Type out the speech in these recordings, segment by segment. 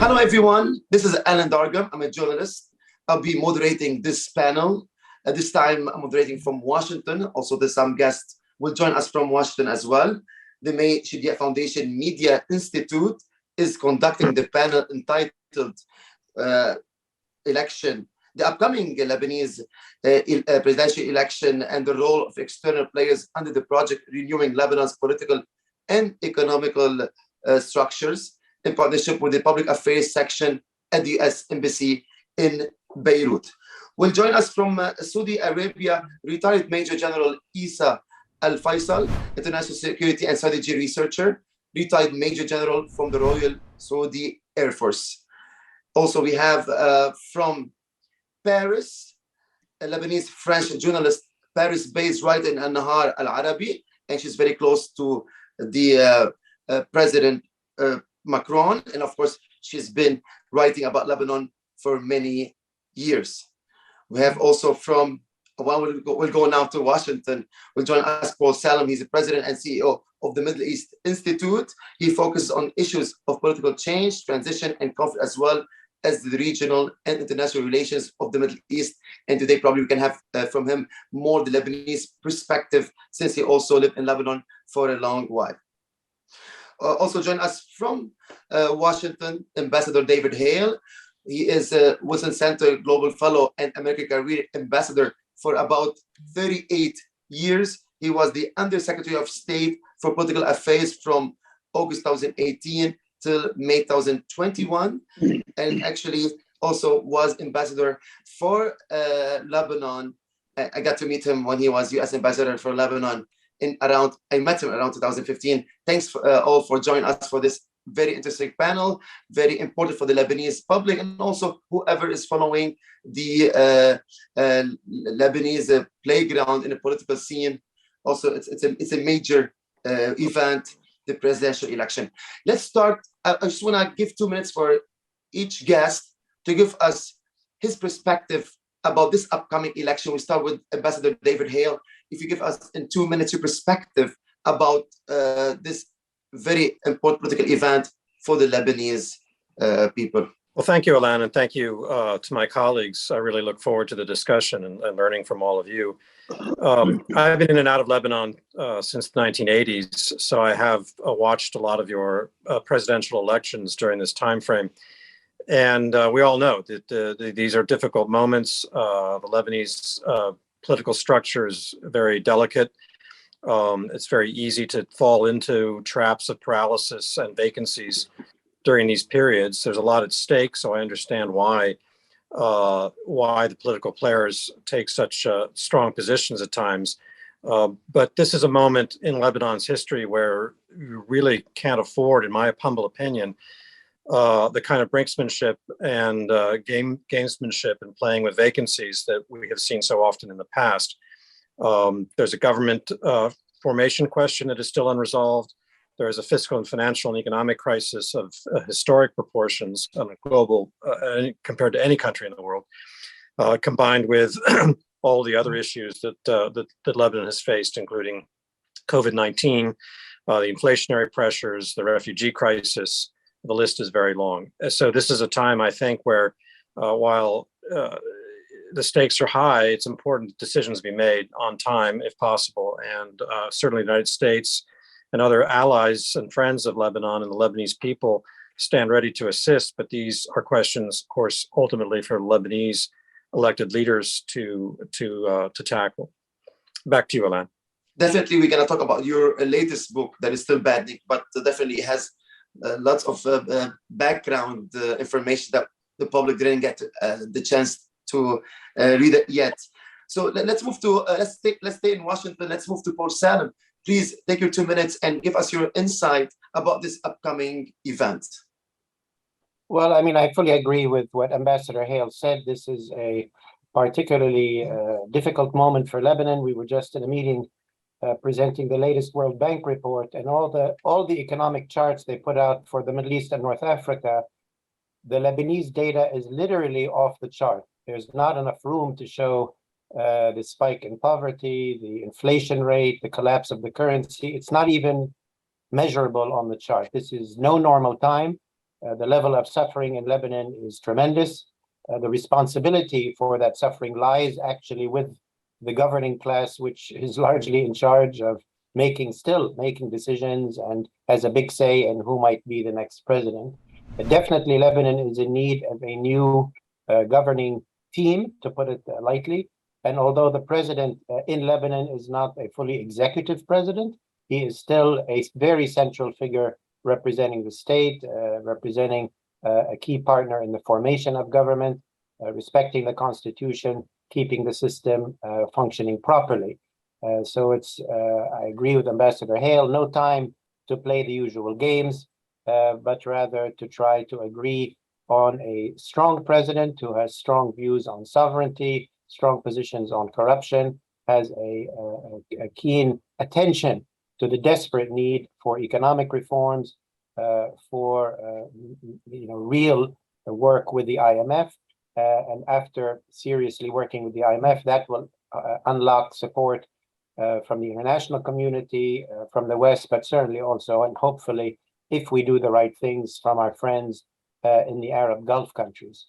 Hello, everyone. This is Alain Dargham. I'm a journalist. I'll be moderating this panel. This time, I'm moderating from Washington. Also, some guests will join us from Washington as well. The May Shadia Foundation Media Institute is conducting the panel entitled Election, the upcoming Lebanese presidential election and the role of external players under the project Renewing Lebanon's Political and Economical Structures, in partnership with the Public Affairs section at the U.S. Embassy in Beirut. Will join us from Saudi Arabia, retired Major General Essa Al-Faisal, international security and strategy researcher, retired Major General from the Royal Saudi Air Force. Also, we have from Paris, a Lebanese French journalist, Paris-based writer in Annahar Arabi, and she's very close to the President Macron, and of course, she's been writing about Lebanon for many years. We have also from, we'll go now to Washington. We'll join us Paul Salem. He's the president and CEO of the Middle East Institute. He focuses on issues of political change, transition, and conflict, as well as the regional and international relations of the Middle East. And today, probably we can have from him more the Lebanese perspective, since he also lived in Lebanon for a long while. Also join us from Washington, Ambassador David Hale. He is a Wilson Center Global Fellow and American Career Ambassador for about 38 years. He was the Undersecretary of State for Political Affairs from August 2018 till May 2021, and actually also was ambassador for Lebanon. I got to meet him when he was U.S. ambassador for Lebanon I met him around 2015. Thanks all for joining us for this very interesting panel, very important for the Lebanese public, and also whoever is following the Lebanese playground in the political scene. Also, it's a major event, the presidential election. Let's start. I just want to give 2 minutes for each guest to give us his perspective about this upcoming election. We start with Ambassador David Hale. If you give us in 2 minutes your perspective about this very important political event for the Lebanese people. Well, thank you, Alain, and thank you to my colleagues. I really look forward to the discussion and learning from all of you. I've been in and out of Lebanon since the 1980s, so I have watched a lot of your presidential elections during this time frame. And we all know that these are difficult moments. The Lebanese political structure is very delicate. It's very easy to fall into traps of paralysis and vacancies during these periods. There's a lot at stake, so I understand why the political players take such strong positions at times. But this is a moment in Lebanon's history where you really can't afford, in my humble opinion, the kind of brinksmanship and gamesmanship and playing with vacancies that we have seen so often in the past. There's a government formation question that is still unresolved. There is a fiscal and financial and economic crisis of historic proportions on a global, compared to any country in the world, combined with all the other issues that Lebanon has faced, including COVID-19, the inflationary pressures, the refugee crisis. The list is very long. So this is a time, I think, where while the stakes are high, it's important that decisions be made on time, if possible. And certainly the United States and other allies and friends of Lebanon and the Lebanese people stand ready to assist. But these are questions, of course, ultimately for Lebanese elected leaders to tackle. Back to you, Alain. Definitely, we're going to talk about your latest book that is still banding, but definitely has lots of background information that the public didn't get the chance to read it yet. So let's move to let's stay in Washington. Let's move to Paul Salem. Please take your 2 minutes and give us your insight about this upcoming event. Well, I mean, I fully agree with what Ambassador Hale said. This is a particularly difficult moment for Lebanon. We were just in a meeting presenting the latest World Bank report, and all the economic charts they put out for the Middle East and North Africa. The Lebanese data is literally off the chart. There's not enough room to show the spike in poverty, the inflation rate, the collapse of the currency. It's not even measurable on the chart. This is no normal time. The level of suffering in Lebanon is tremendous. The responsibility for that suffering lies actually with the governing class, which is largely in charge of still making decisions and has a big say in who might be the next president. Definitely, Lebanon is in need of a new governing team, to put it lightly. And although the president in Lebanon is not a fully executive president, he is still a very central figure representing the state, representing a key partner in the formation of government, respecting the constitution, keeping the system functioning properly. So I agree with Ambassador Hale, no time to play the usual games, but rather to try to agree on a strong president who has strong views on sovereignty, strong positions on corruption, has a keen attention to the desperate need for economic reforms, for real work with the IMF, and after seriously working with the IMF, that will unlock support from the international community, from the West, but certainly also, and hopefully, if we do the right things, from our friends in the Arab Gulf countries.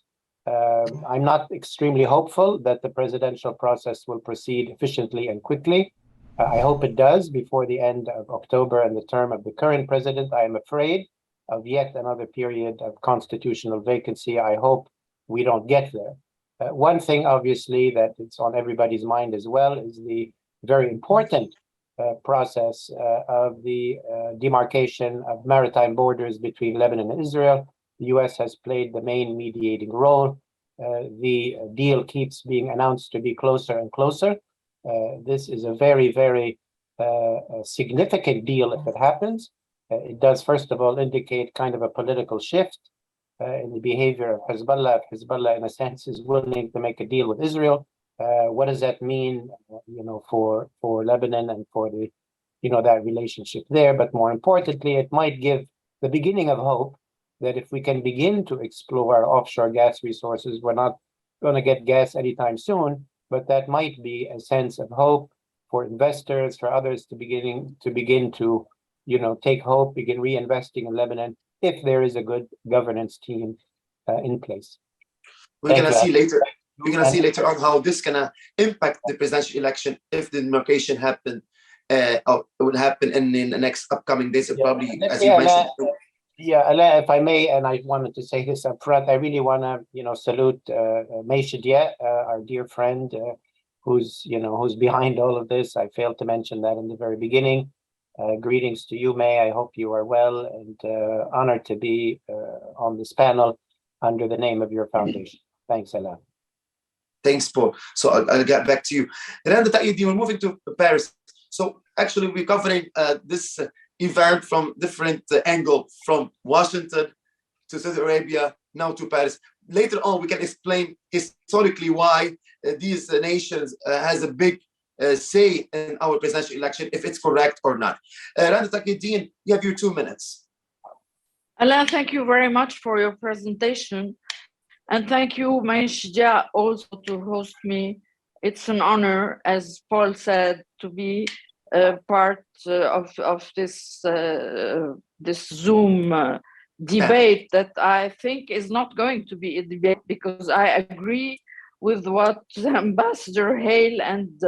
I'm not extremely hopeful that the presidential process will proceed efficiently and quickly. I hope it does before the end of October and the term of the current president. I am afraid of yet another period of constitutional vacancy. I hope we don't get there. One thing, obviously, that it's on everybody's mind as well is the very important process of the demarcation of maritime borders between Lebanon and Israel. The US has played the main mediating role. The deal keeps being announced to be closer and closer. This is a very, very significant deal if it happens. It does, first of all, indicate kind of a political shift in the behavior of Hezbollah. If Hezbollah, in a sense, is willing to make a deal with Israel, what does that mean, for Lebanon and for the, that relationship there? But more importantly, it might give the beginning of hope that if we can begin to explore offshore gas resources, we're not going to get gas anytime soon, but that might be a sense of hope for investors, for others to begin to take hope, begin reinvesting in Lebanon if there is a good governance team in place. We're going to see later. We're going to see later on how this gonna impact the presidential election if the demarcation happen, or will happen in the next upcoming days. Probably, as you mentioned. Yeah, Alain, if I may, and I wanted to say this up front, I really want to, salute May Shadia, our dear friend, who's behind all of this. I failed to mention that in the very beginning. Greetings to you, May. I hope you are well, and honored to be on this panel under the name of your foundation. Thanks, Alain. Thanks, Paul. So I'll get back to you. Randa, Takieddine, we're moving to Paris. So actually, we're covering this event from different angle, from Washington to Saudi Arabia, now to Paris. Later on, we can explain historically why these nations has a big say in our presidential election, if it's correct or not. Randa, Takieddine, you have your 2 minutes. Alain, thank you very much for your presentation. And thank you, May Shadia, also to host me. It's an honor, as Paul said, to be part of this Zoom debate that I think is not going to be a debate, because I agree with what Ambassador Hale and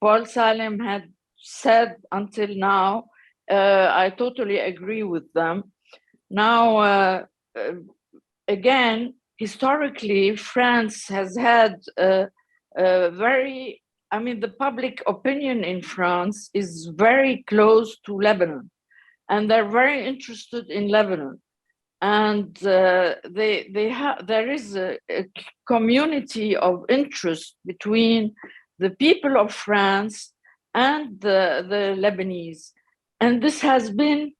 Paul Salem had said until now. I totally agree with them. Now, again, historically, France has had the public opinion in France is very close to Lebanon, and they're very interested in Lebanon. And there is a community of interest between the people of France and the Lebanese. And this has been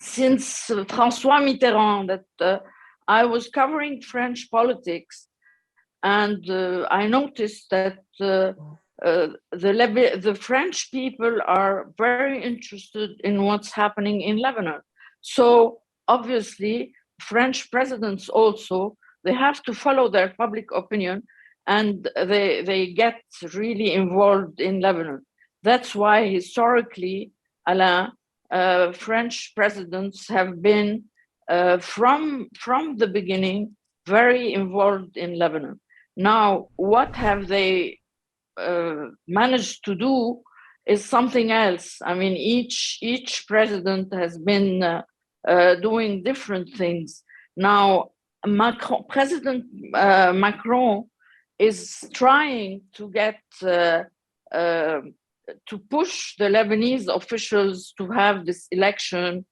since François Mitterrand, that I was covering French politics, and I noticed that the French people are very interested in what's happening in Lebanon. So obviously, French presidents also, they have to follow their public opinion, and they get really involved in Lebanon. That's why historically, Alain, French presidents have been from the beginning, very involved in Lebanon. Now, what have they managed to do is something else. I mean, each president has been doing different things. Now, President Macron is trying to get to push the Lebanese officials to have this election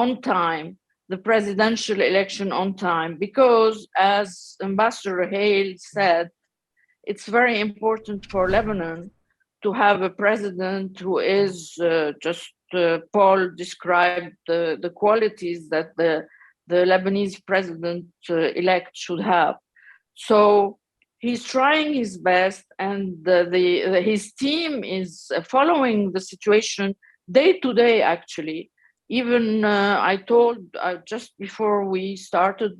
on time, the presidential election on time, because as Ambassador Hale said, it's very important for Lebanon to have a president who is Paul described the qualities that the Lebanese president-elect should have. So he's trying his best, and his team is following the situation day to day, actually. Even I told, just before we started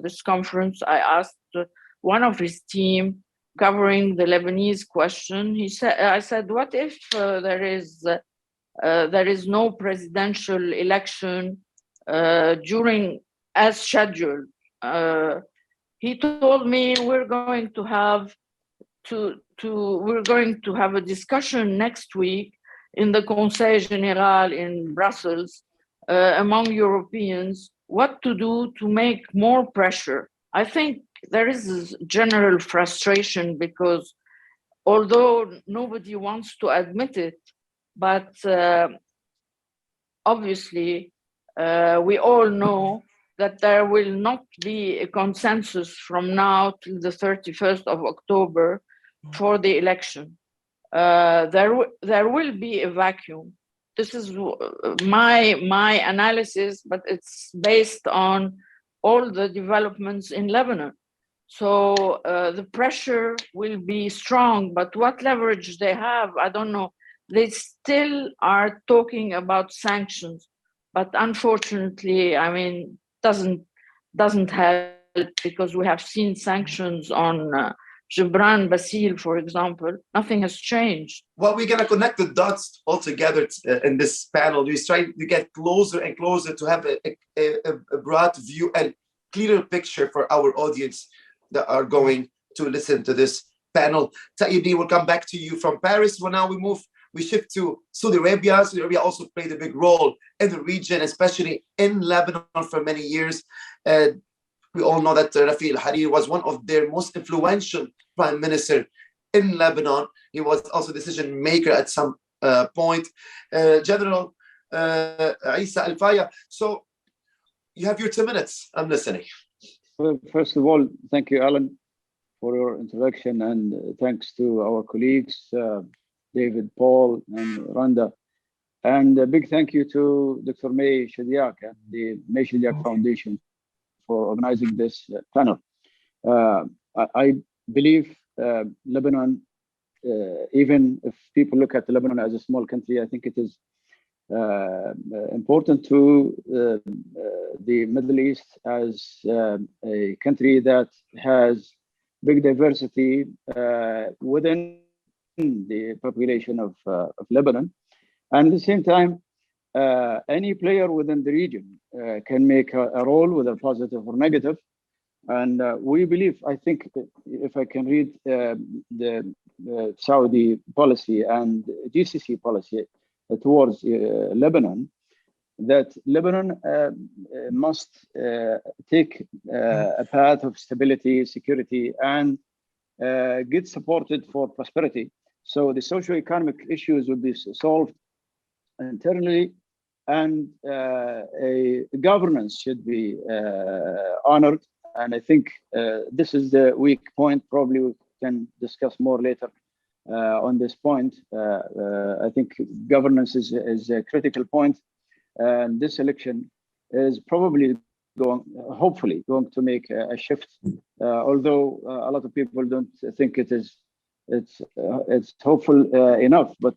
this conference, I asked one of his team covering the Lebanese question. I said, what if there is no presidential election during as scheduled? He told me we're going to have a discussion next week in the Conseil Général in Brussels among Europeans, what to do to make more pressure. I think there is general frustration because although nobody wants to admit it, but obviously we all know that there will not be a consensus from now till the 31st of October for the election. There will be a vacuum. This is my analysis, but it's based on all the developments in Lebanon. So the pressure will be strong, but what leverage they have, I don't know. They still are talking about sanctions, but unfortunately, I mean, doesn't help, because we have seen sanctions on Gibran Bassil, for example. Nothing has changed. Well, we're going to connect the dots all together in this panel. We're trying to get closer and closer to have a broad view and clearer picture for our audience that are going to listen to this panel. Takieddine, we'll come back to you from Paris. Well, now we shift to Saudi Arabia. Saudi Arabia also played a big role in the region, especially in Lebanon for many years. We all know that Rafi al-Hariri was one of their most influential prime minister in Lebanon. He was also decision maker at some point. General Essa al-Faya. So you have your 2 minutes. I'm listening. Well, first of all, thank you, Alain, for your introduction, and thanks to our colleagues, David, Paul, and Randa. And a big thank you to Dr. May Shadiak and the May Shadiak Foundation for organizing this panel. I believe Lebanon, even if people look at Lebanon as a small country, I think it is important to the Middle East as a country that has big diversity within the population of Lebanon. And at the same time, any player within the region can make a role, whether positive or negative. And we believe, I think, if I can read the Saudi policy and GCC policy towards Lebanon, that Lebanon must take a path of stability, security, and get supported for prosperity. So the socio-economic issues will be solved internally, and a governance should be honored. And I think this is the weak point. Probably we can discuss more later on this point. I think governance is a critical point, and this election is probably hopefully going to make a shift. Although a lot of people don't think it's hopeful enough, but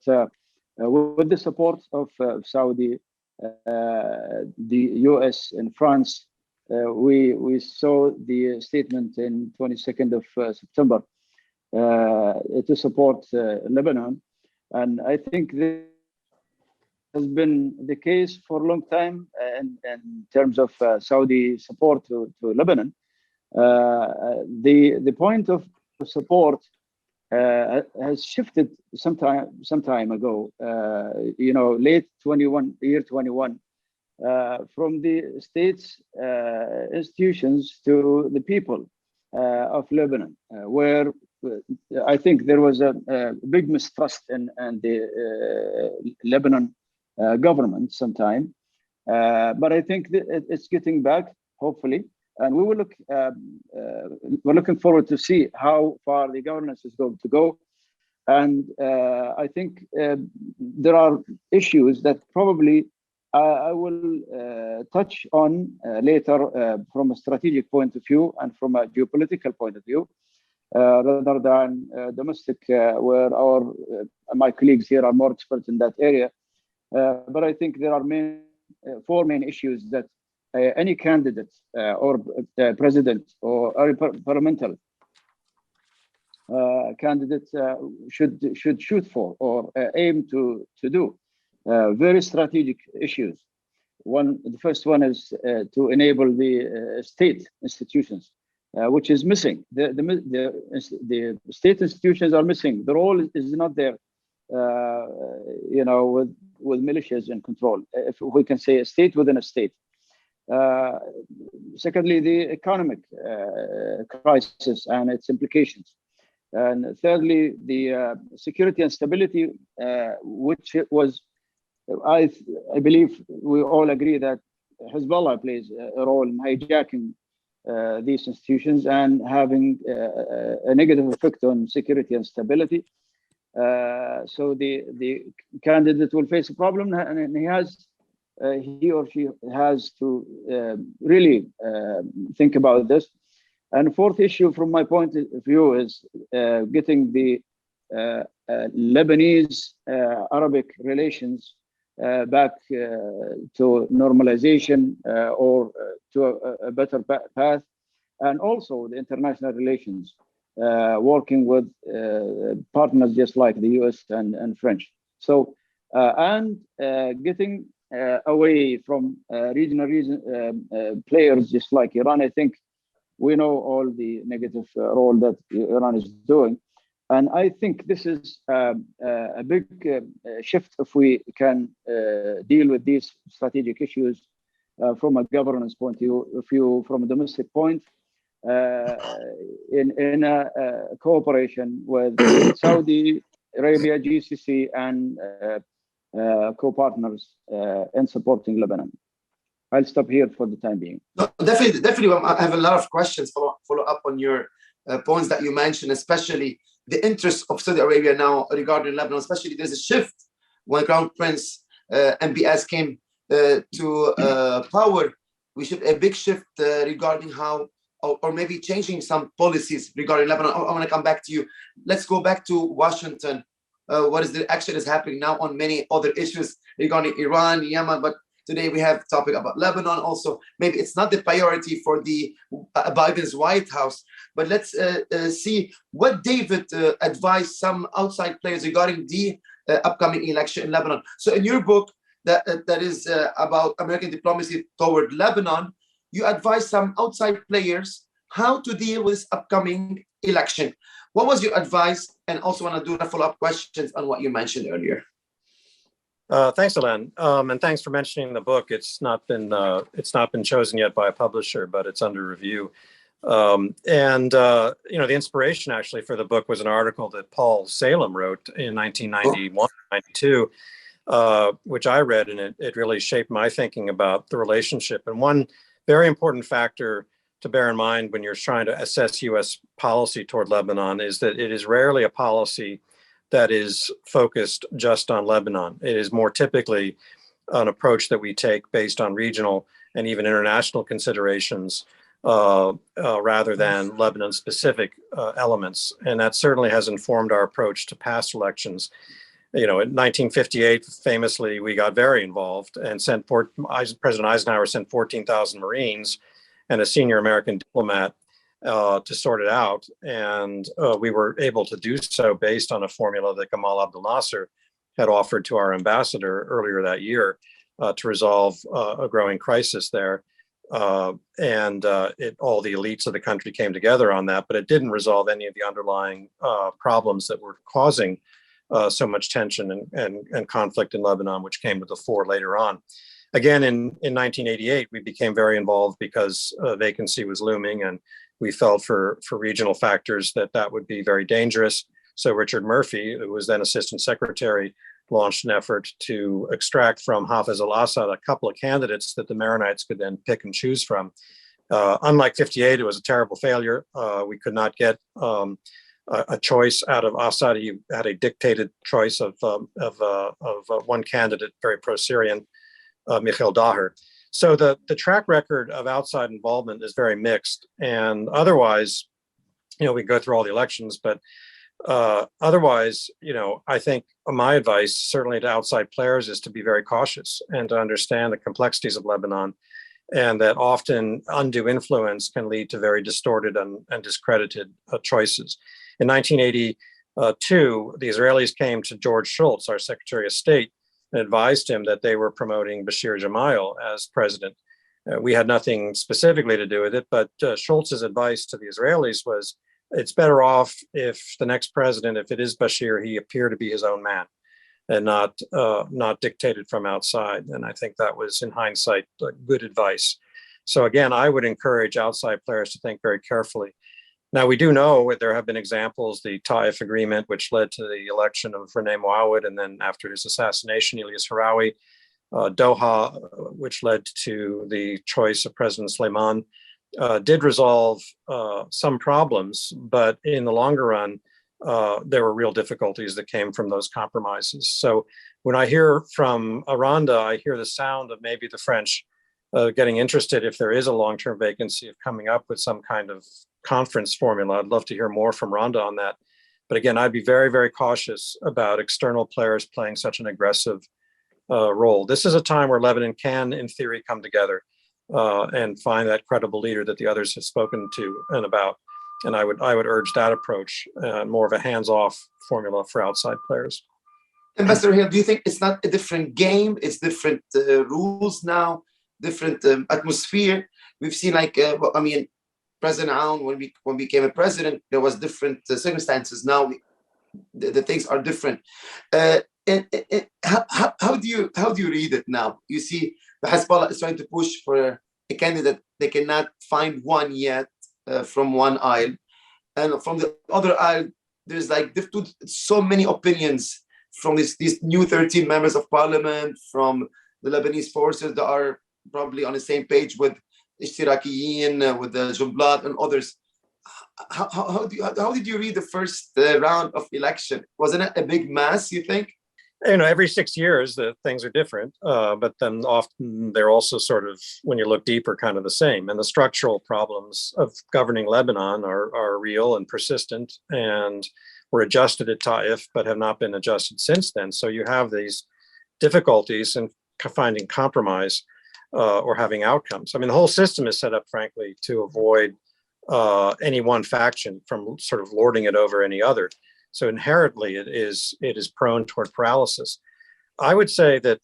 with the support of Saudi, the US, and France, we saw the statement in 22nd of September to support Lebanon, and I think has been the case for a long time in terms of Saudi support to Lebanon. The point of support has shifted some time ago. Late 21, from the state's institutions to the people of Lebanon, where I think there was a big mistrust in the Lebanon government sometime. But I think that it's getting back, hopefully. And we will look. We're looking forward to see how far the governance is going to go. And I think there are issues that probably I will touch on later from a strategic point of view and from a geopolitical point of view, rather than domestic, where my colleagues here are more experts in that area. But I think there are four main issues that any candidate or president or parliamentary candidate should shoot for or aim to do. Very strategic issues. The first one is to enable the state institutions, which is missing. The state institutions are missing. The role is not there. With militias in control, if we can say a state within a state. Secondly, the economic crisis and its implications. And thirdly, the security and stability, which was, I believe we all agree that Hezbollah plays a role in hijacking these institutions and having a negative effect on security and stability. So the candidate will face a problem, and he or she has to really think about this. And fourth issue, from my point of view, is getting the Lebanese Arabic relations back to normalization or to a better path, and also the international relations, working with partners just like the US and French. So, and getting away from regional players just like Iran. I think we know all the negative role that Iran is doing. And I think this is a big shift if we can deal with these strategic issues from a governance point of view, from a domestic point, in a cooperation with Saudi Arabia, GCC, and co-partners in supporting Lebanon. I'll stop here for the time being. No, definitely. I have a lot of questions follow up on your points that you mentioned, especially the interest of Saudi Arabia now regarding Lebanon. Especially there's a shift when Crown Prince MBS came to power. We should a big shift regarding how, or maybe changing some policies regarding Lebanon. I want to come back to you. Let's go back to Washington. What is the action is happening now on many other issues regarding Iran, Yemen, but today we have a topic about Lebanon also. Maybe it's not the priority for the Biden's White House, but let's see what David advised some outside players regarding the upcoming election in Lebanon. So in your book that is about American diplomacy toward Lebanon, you advise some outside players how to deal with this upcoming election. What was your advice? And also want to do a follow-up questions on what you mentioned earlier. Thanks, Alain, and thanks for mentioning the book. It's not been chosen yet by a publisher, but it's under review. The inspiration actually for the book was an article that Paul Salem wrote in 1991, 92, which I read, and it really shaped my thinking about the relationship. And one very important factor to bear in mind when you're trying to assess U.S. policy toward Lebanon is that it is rarely a policy that is focused just on Lebanon. It is more typically an approach that we take based on regional and even international considerations rather than Lebanon-specific elements. And that certainly has informed our approach to past elections. In 1958, famously, we got very involved and President Eisenhower sent 14,000 Marines and a senior American diplomat to sort it out. And we were able to do so based on a formula that Gamal Abdel Nasser had offered to our ambassador earlier that year to resolve a growing crisis there. All the elites of the country came together on that, but it didn't resolve any of the underlying problems that were causing so much tension and conflict in Lebanon, which came to the fore later on. Again, in 1988, we became very involved because vacancy was looming, and we felt for regional factors that would be very dangerous. So Richard Murphy, who was then Assistant Secretary, launched an effort to extract from Hafez al-Assad a couple of candidates that the Maronites could then pick and choose from. Unlike 58, it was a terrible failure. We could not get a choice out of Assad. He had a dictated choice of one candidate, very pro-Syrian, Mikhail Daher. So the track record of outside involvement is very mixed. And otherwise, we go through all the elections, but otherwise, I think my advice, certainly to outside players, is to be very cautious and to understand the complexities of Lebanon, and that often undue influence can lead to very distorted and discredited choices. In 1982, the Israelis came to George Shultz, our Secretary of State, and advised him that they were promoting Bashir Gemayel as president. We had nothing specifically to do with it, but Shultz's advice to the Israelis was, it's better off if the next president, if it is Bashir, he appear to be his own man and not dictated from outside. And I think that was, in hindsight, good advice. So again, I would encourage outside players to think very carefully. Now, we do know there have been examples, the Taif agreement, which led to the election of Renee Moawad, and then after his assassination, Elias Harawi, Doha, which led to the choice of President Suleiman, did resolve some problems, but in the longer run, there were real difficulties that came from those compromises. So when I hear from Randa, I hear the sound of maybe the French getting interested, if there is a long-term vacancy, of coming up with some kind of conference formula. I'd love to hear more from Randa on that. But again, I'd be very, very cautious about external players playing such an aggressive role. This is a time where Lebanon can, in theory, come together and find that credible leader that the others have spoken to and about. And I would urge that approach, more of a hands-off formula for outside players. Ambassador Hale, do you think it's not a different game? It's different rules now, different atmosphere. We've seen, President Alain, when we became a president, there was different circumstances. Now the things are different. How do you read it now? You see, the Hezbollah is trying to push for a candidate. They cannot find one yet from one aisle, and from the other aisle, there's so many opinions from these new 13 members of parliament, from the Lebanese forces that are probably on the same page with Takieddine, with the Jumblat and others. How did you read the first round of election? Wasn't it a big mess, you think? Every 6 years, things are different, but then often they're also sort of, when you look deeper, kind of the same. And the structural problems of governing Lebanon are real and persistent, and were adjusted at Taif, but have not been adjusted since then. So you have these difficulties in finding compromise or having outcomes. I mean, the whole system is set up, frankly, to avoid any one faction from sort of lording it over any other. So inherently, it is prone toward paralysis. I would say that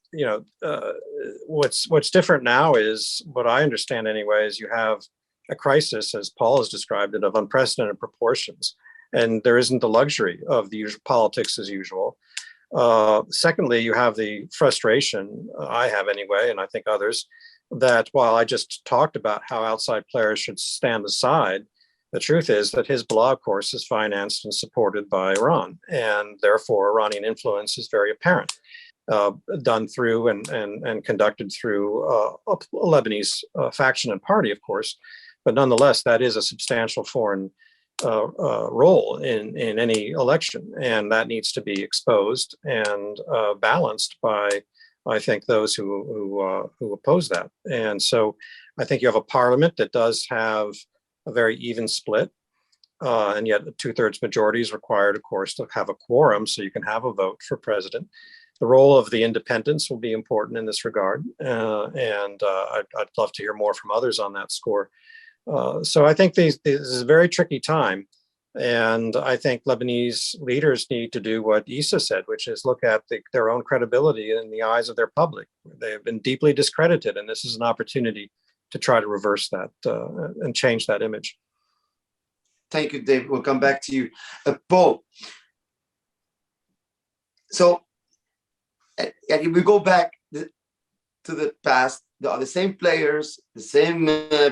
what's different now is, what I understand anyway, is you have a crisis, as Paul has described it, of unprecedented proportions, and there isn't the luxury of the usual politics as usual. Secondly, you have the frustration, I have anyway, and I think others, that while I just talked about how outside players should stand aside, the truth is that Hezbollah, of course, is financed and supported by Iran, and therefore Iranian influence is very apparent, done through and conducted through a Lebanese faction and party, of course, but nonetheless, that is a substantial foreign role in any election, and that needs to be exposed and balanced by, I think, those who oppose that. And so I think you have a parliament that does have a very even split, and yet a 2/3 majority is required, of course, to have a quorum so you can have a vote for president. The role of the independents will be important in this regard, and I'd love to hear more from others on that score. So I think this is a very tricky time, And I think Lebanese leaders need to do what Essa said, which is look at their own credibility in the eyes of their public. They have been deeply discredited, and this is an opportunity to try to reverse that and change that image. Thank you, Dave. We'll come back to you. Paul, so if we go back to the past, the same players, the same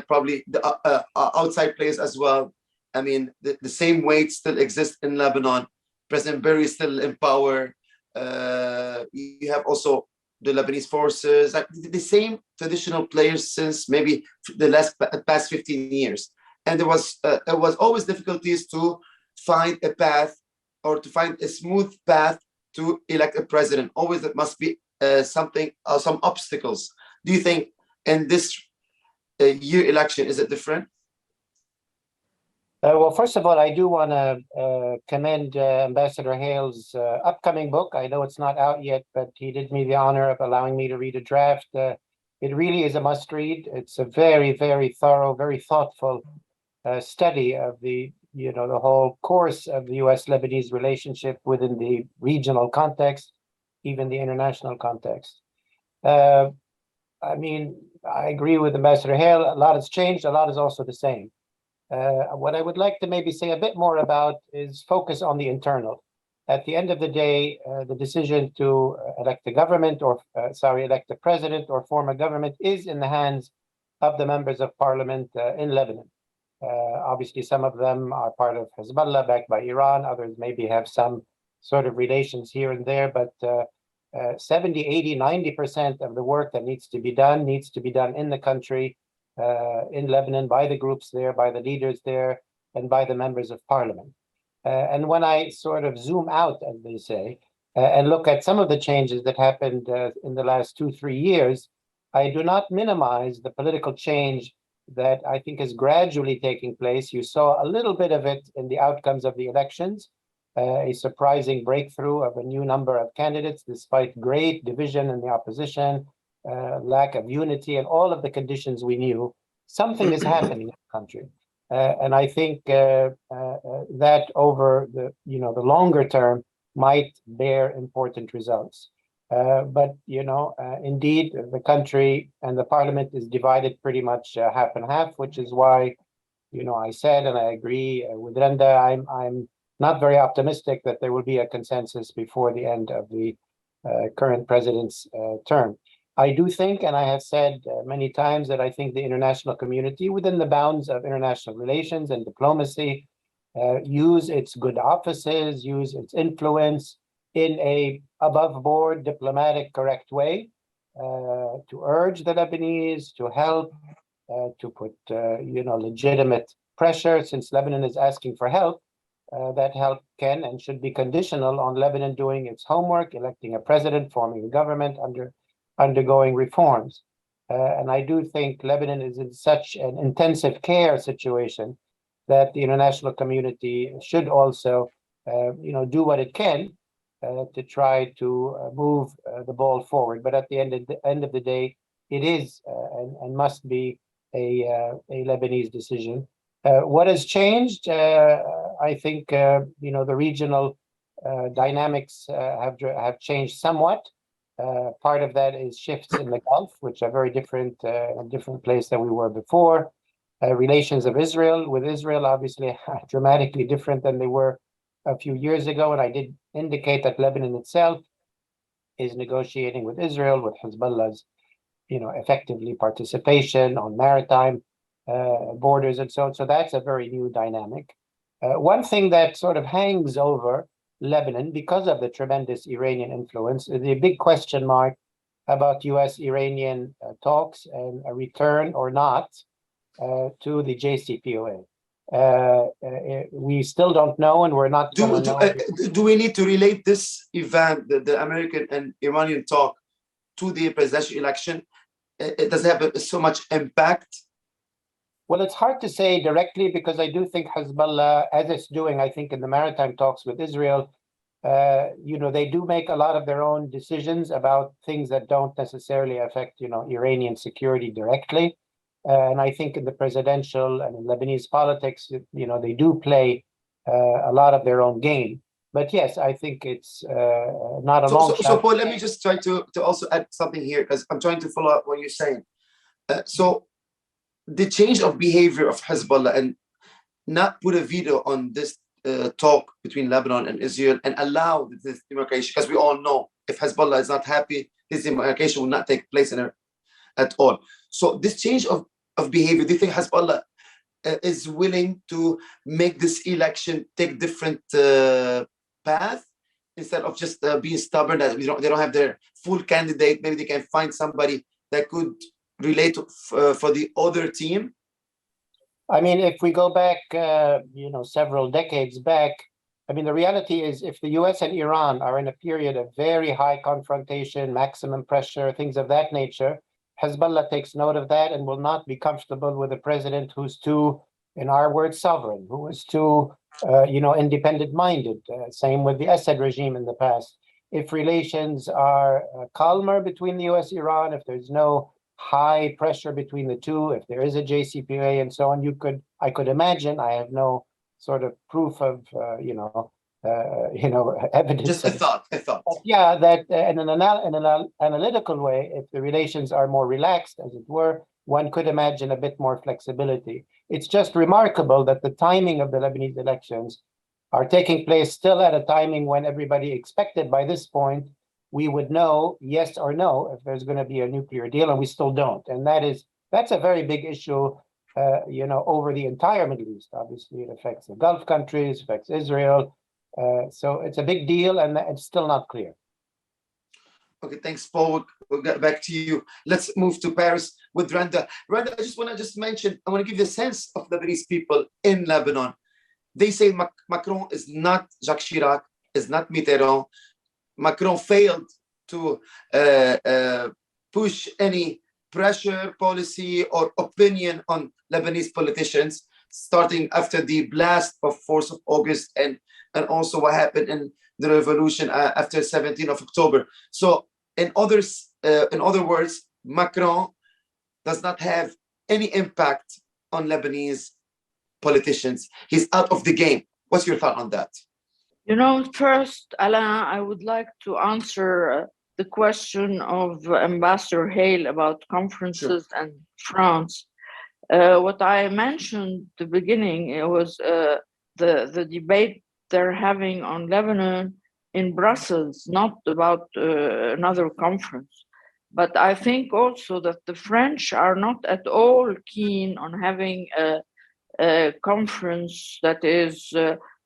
probably the outside players as well. I mean, the same weight still exists in Lebanon. President Berry is still in power. You have also the Lebanese forces, like the same traditional players since maybe the past 15 years. And there was always difficulties to find a path or to find a smooth path to elect a president. Always there must be something or some obstacles. Do you think in this year election, is it different? Well, first of all, I do want to commend Ambassador Hale's upcoming book. I know it's not out yet, but he did me the honor of allowing me to read a draft. It really is a must read. It's a very, very thorough, very thoughtful study of the whole course of the U.S.-Lebanese relationship within the regional context, even the international context. I mean, I agree with Ambassador Hale. A lot has changed. A lot is also the same. What I would like to maybe say a bit more about is focus on the internal. At the end of the day, the decision to elect a government or, elect a president or form a government is in the hands of the members of parliament in Lebanon. Obviously, some of them are part of Hezbollah, backed by Iran. Others maybe have some sort of relations here and there, but 70, 80, 90% of the work that needs to be done in the country, in Lebanon, by the groups there, by the leaders there, and by the members of parliament. And when I sort of zoom out, as they say, and look at some of the changes that happened in the last 2-3 years, I do not minimize the political change that I think is gradually taking place. You saw a little bit of it in the outcomes of the elections, a surprising breakthrough of a new number of candidates, despite great division in the opposition, lack of unity, and all of the conditions we knew. Something is happening in the country. And I think that over the longer term might bear important results. But indeed, the country and the parliament is divided pretty much half and half, which is why I said, and I agree with Randa, I'm not very optimistic that there will be a consensus before the end of the current president's term. I do think, and I have said many times, that I think the international community, within the bounds of international relations and diplomacy, use its good offices, use its influence in a above-board, diplomatic, correct way to urge the Lebanese to help, to put legitimate pressure, since Lebanon is asking for help. That help can and should be conditional on Lebanon doing its homework, electing a president, forming a government, undergoing reforms. And I do think Lebanon is in such an intensive care situation that the international community should also, do what it can to try to move the ball forward. But at the end of the day, it is and must be a Lebanese decision. What has changed? I think the regional dynamics have changed somewhat. Part of that is shifts in the Gulf, which are very different, a different place than we were before. Relations of Israel with Israel, obviously, are dramatically different than they were a few years ago. And I did indicate that Lebanon itself is negotiating with Israel, with Hezbollah's, effectively participation on maritime borders and so on. So that's a very new dynamic. One thing that sort of hangs over Lebanon, because of the tremendous Iranian influence, is a big question mark about U.S.-Iranian talks and a return or not to the JCPOA. We still don't know, and we're not going to know. Do we need to relate this event, the American and Iranian talk, to the presidential election? It does have so much impact. Well, it's hard to say directly, because I do think Hezbollah, as it's doing, I think, in the maritime talks with Israel, they do make a lot of their own decisions about things that don't necessarily affect, Iranian security directly. And I think in the presidential and in Lebanese politics, they do play a lot of their own gain. But yes, I think it's not a long shot. So Paul, let me just try to also add something here, because I'm trying to follow up what you're saying. So the change of behavior of Hezbollah and not put a veto on this talk between Lebanon and Israel and allow this demarcation, because we all know if Hezbollah is not happy, this demarcation will not take place in at all. So this change of behavior, do you think Hezbollah is willing to make this election take different path instead of just being stubborn that they don't have their full candidate? Maybe they can find somebody that could relate to, for the other team. I mean, if we go back, several decades back, I mean, the reality is if the US and Iran are in a period of very high confrontation, maximum pressure, things of that nature, Hezbollah takes note of that and will not be comfortable with a president who's too, in our words, sovereign, who is too, independent-minded. Same with the Assad regime in the past. If relations are calmer between the US-Iran, if there's no high pressure between the two, if there is a JCPOA and so on, I could imagine, I have no sort of proof of, evidence. Just a thought. Yeah, that in an analytical way, if the relations are more relaxed, as it were, one could imagine a bit more flexibility. It's just remarkable that the timing of the Lebanese elections are taking place still at a timing when everybody expected by this point we would know yes or no if there's going to be a nuclear deal, and we still don't. And that's a very big issue, over the entire Middle East. Obviously, it affects the Gulf countries, affects Israel. So it's a big deal, and it's still not clear. Okay, thanks, Paul. We'll get back to you. Let's move to Paris with Randa. Randa, I just want to mention, I want to give you a sense of Lebanese people in Lebanon. They say Macron is not Jacques Chirac, is not Mitterrand. Macron failed to push any pressure, policy, or opinion on Lebanese politicians, starting after the blast of 4th of August and also what happened in the revolution after 17th of October. So in other words, Macron does not have any impact on Lebanese politicians. He's out of the game. What's your thought on that? First, Alain, I would like to answer the question of Ambassador Hale about conferences and France. What I mentioned at the beginning, it was the debate they're having on Lebanon in Brussels, not about another conference. But I think also that the French are not at all keen on having a conference that is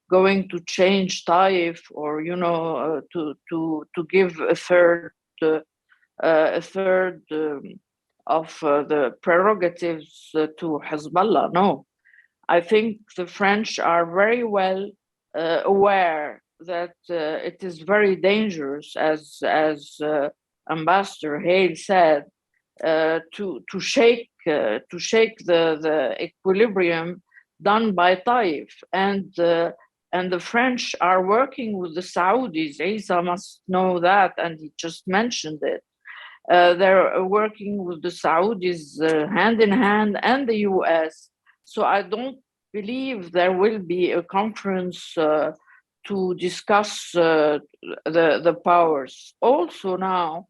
going to change Taif, or to give a third of the prerogatives to Hezbollah. No, I think the French are very well aware that it is very dangerous, as Ambassador Hale said, to shake the equilibrium done by Taif, and the French are working with the Saudis. Essa must know that, and he just mentioned it. They're working with the Saudis hand in hand, and the US. So I don't believe there will be a conference to discuss the powers. Also now,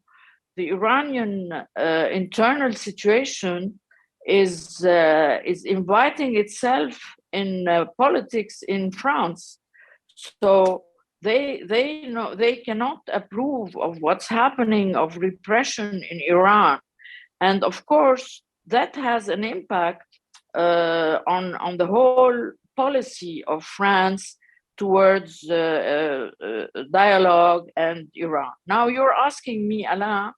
the Iranian internal situation is inviting itself in politics in France. So they know they cannot approve of what's happening, of repression in Iran, and of course that has an impact on the whole policy of France towards dialogue and Iran. Now you're asking me, Alain,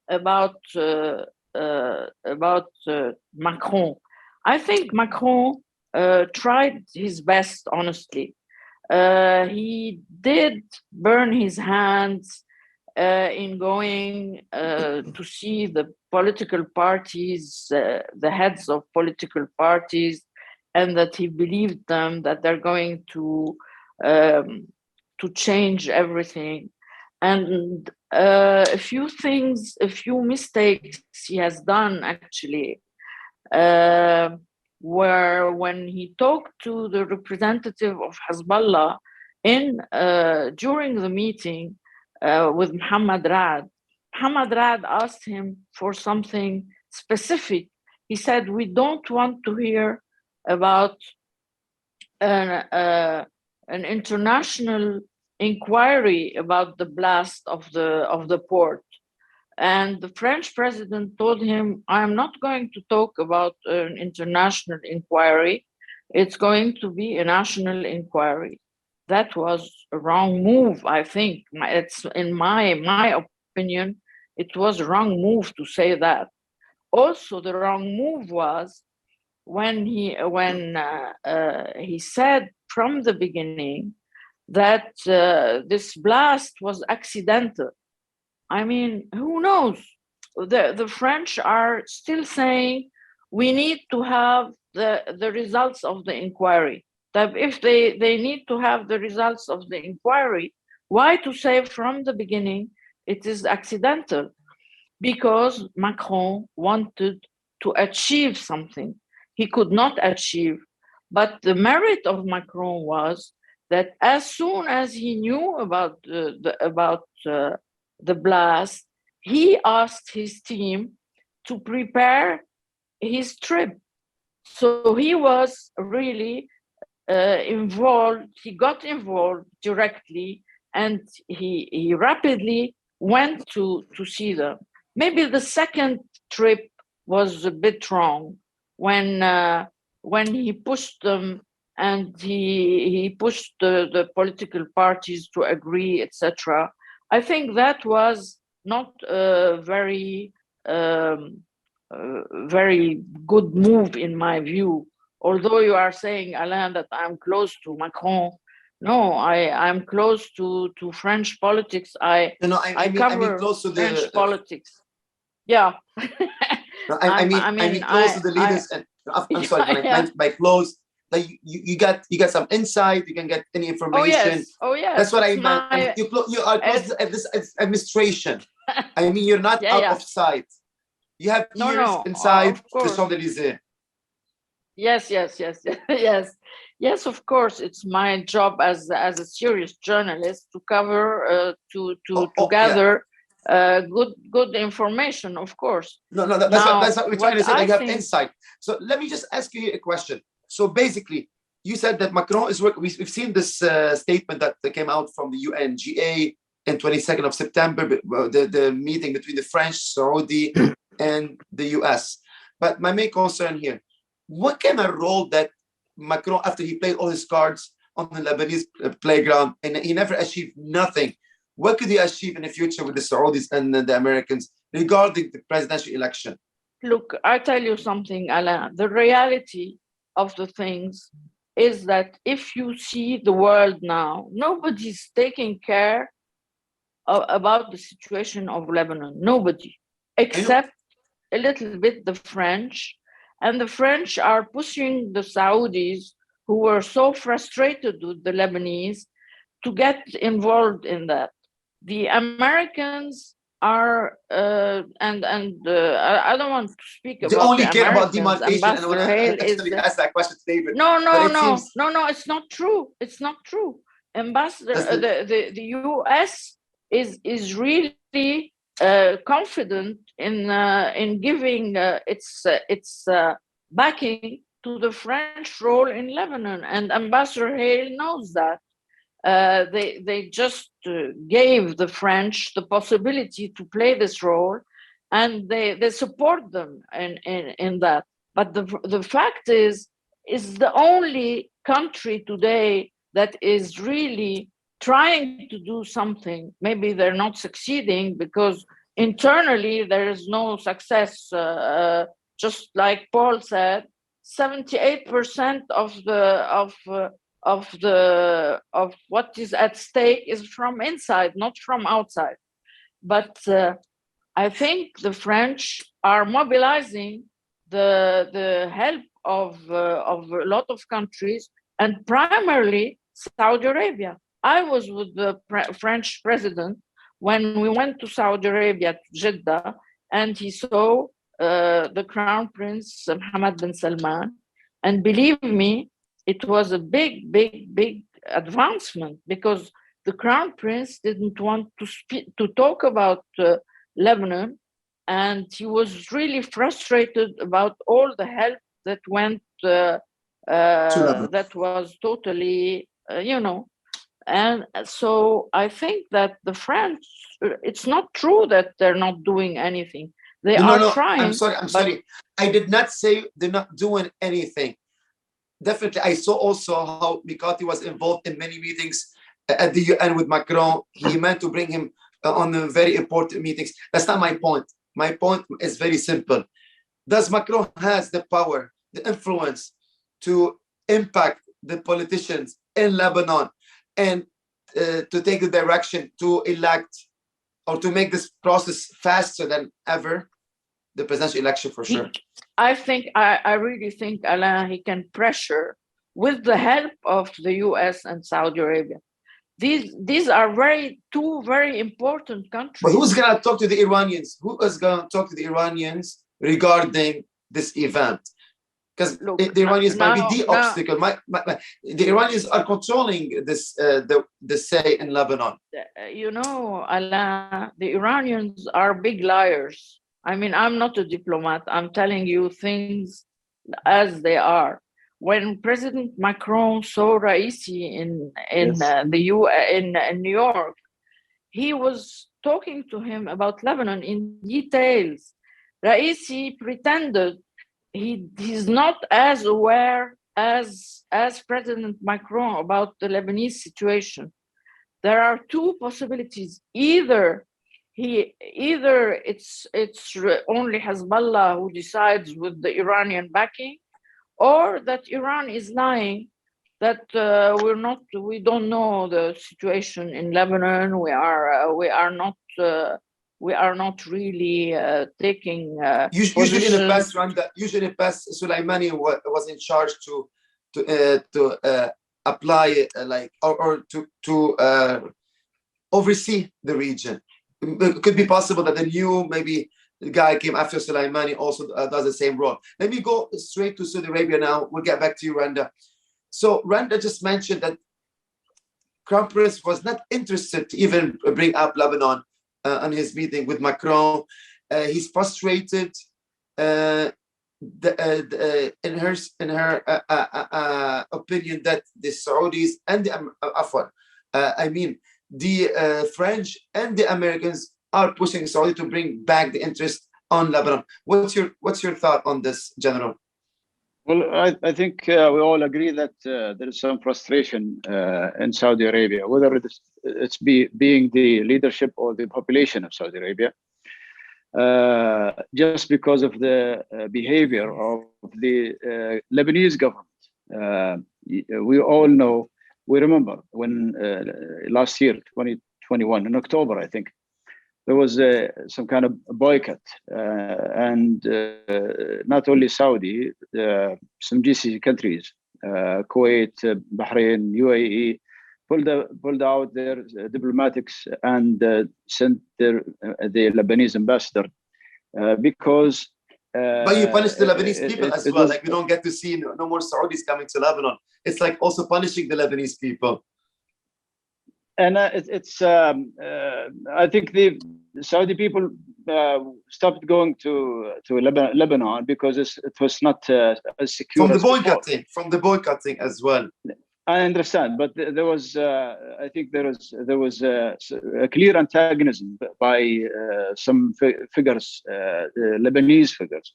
about Macron. I think Macron tried his best, honestly. He did burn his hands in going to see the political parties, the heads of political parties, and that he believed them, that they're going to change everything. And a few mistakes he has done, actually. where when he talked to the representative of Hezbollah during the meeting with Muhammad Rad asked him for something specific. He said, we don't want to hear about an international inquiry about the blast of the port. And the French president told him, I'm not going to talk about an international inquiry. It's going to be a national inquiry. That was a wrong move, I think. It's in my opinion, it was a wrong move to say that. Also, the wrong move was when he said from the beginning that this blast was accidental. I mean, who knows? The French are still saying we need to have the results of the inquiry. That if they need to have the results of the inquiry, why to say from the beginning it is accidental? Because Macron wanted to achieve something he could not achieve. But the merit of Macron was that as soon as he knew about the blast, he asked his team to prepare his trip. So he was really involved. He got involved directly, and he rapidly went to see them. Maybe the second trip was a bit wrong when he pushed them and he pushed the political parties to agree, etc. I think that was not a very good move in my view. Although you are saying, Alain, that I'm close to Macron, no, I'm close to French politics. I cover close to French politics. Yeah. No, I mean close to the leaders. I'm sorry, by close, like you got some insight. You can get any information. Oh yes. That's what I meant. You are close to this administration. I mean, you're not out of sight. You have ears inside the Champs-Élysées. Yes. Of course, it's my job as a serious journalist to cover to gather good information. Of course. No. That's what we're trying to say. You have insight. So let me just ask you a question. So basically, you said that Macron is working. We've seen this statement that came out from the UNGA in 22nd of September, the meeting between the French, Saudi, and the US. But my main concern here, what kind of role that Macron, after he played all his cards on the Lebanese playground and he never achieved nothing, what could he achieve in the future with the Saudis and the Americans regarding the presidential election? Look, I tell you something, Alain. The reality of the things is that if you see the world now, nobody's taking care about the situation of Lebanon. Nobody, except a little bit the French. And the French are pushing the Saudis, who were so frustrated with the Lebanese, to get involved in that. The Americans are, I don't want to speak about they only the care about Americans. demarcation. Ambassador Hale actually asked that question to David. No, it's not true. It's not true. Ambassador, the US is really confident in giving its backing to the French role in Lebanon, and Ambassador Hale knows that. They just gave the French the possibility to play this role, and they support them in that. But the fact is the only country today that is really trying to do something. Maybe they're not succeeding because internally there is no success. Just like Paul said, 78% of what is at stake is from inside, not from outside. But I think the French are mobilizing the help of a lot of countries, and primarily Saudi Arabia. I was with the French president when we went to Saudi Arabia, to Jeddah, and he saw the Crown Prince Mohammed bin Salman. And believe me, it was a big, big, big advancement because the crown prince didn't want to talk about Lebanon, and he was really frustrated about all the help that went that was totally, and so I think that the French, it's not true that they're not doing anything. They are trying. I'm sorry. I did not say they're not doing anything. Definitely, I saw also how Mikati was involved in many meetings at the UN with Macron. He meant to bring him on the very important meetings. That's not my point. My point is very simple. Does Macron has the power, the influence to impact the politicians in Lebanon and to take the direction to elect or to make this process faster than ever? The presidential election for sure. I really think, Alain, he can pressure with the help of the US and Saudi Arabia. These are two very important countries. But who's going to talk to the Iranians? Who is going to talk to the Iranians regarding this event? Because the Iranians might be the obstacle. The Iranians are controlling this the say in Lebanon. Alain, the Iranians are big liars. I mean, I'm not a diplomat. I'm telling you things as they are. When President Macron saw Raisi in New York, he was talking to him about Lebanon in details. Raisi pretended he's not as aware as President Macron about the Lebanese situation. There are two possibilities. Either it's only Hezbollah who decides with the Iranian backing, or that Iran is lying, that we don't know the situation in Lebanon. We are not really taking usually in the past, Randa, Soleimani was in charge to apply or to oversee the region. It could be possible that the new the guy came after Soleimani also does the same role. Let me go straight to Saudi Arabia now. We'll get back to you, Randa. So Randa just mentioned that Crown Prince was not interested to even bring up Lebanon on his meeting with Macron. He's frustrated in her opinion that the Saudis and the French and the Americans are pushing Saudi to bring back the interest on Lebanon. What's your thought on this, General? Well, I think we all agree that there is some frustration in Saudi Arabia, whether it's being the leadership or the population of Saudi Arabia, just because of the behavior of the Lebanese government. We remember when last year, 2021, in October, I think, there was some kind of boycott, and not only Saudi, some GCC countries, Kuwait, Bahrain, UAE, pulled out their diplomatics and sent the Lebanese ambassador because. But you punish the Lebanese people as well. Like we don't get to see no more Saudis coming to Lebanon. It's like also punishing the Lebanese people. And I think the Saudi people stopped going to Lebanon because it was not as secure. From the boycotting as well. I understand, but there was, I think there was a clear antagonism by some figures, Lebanese figures,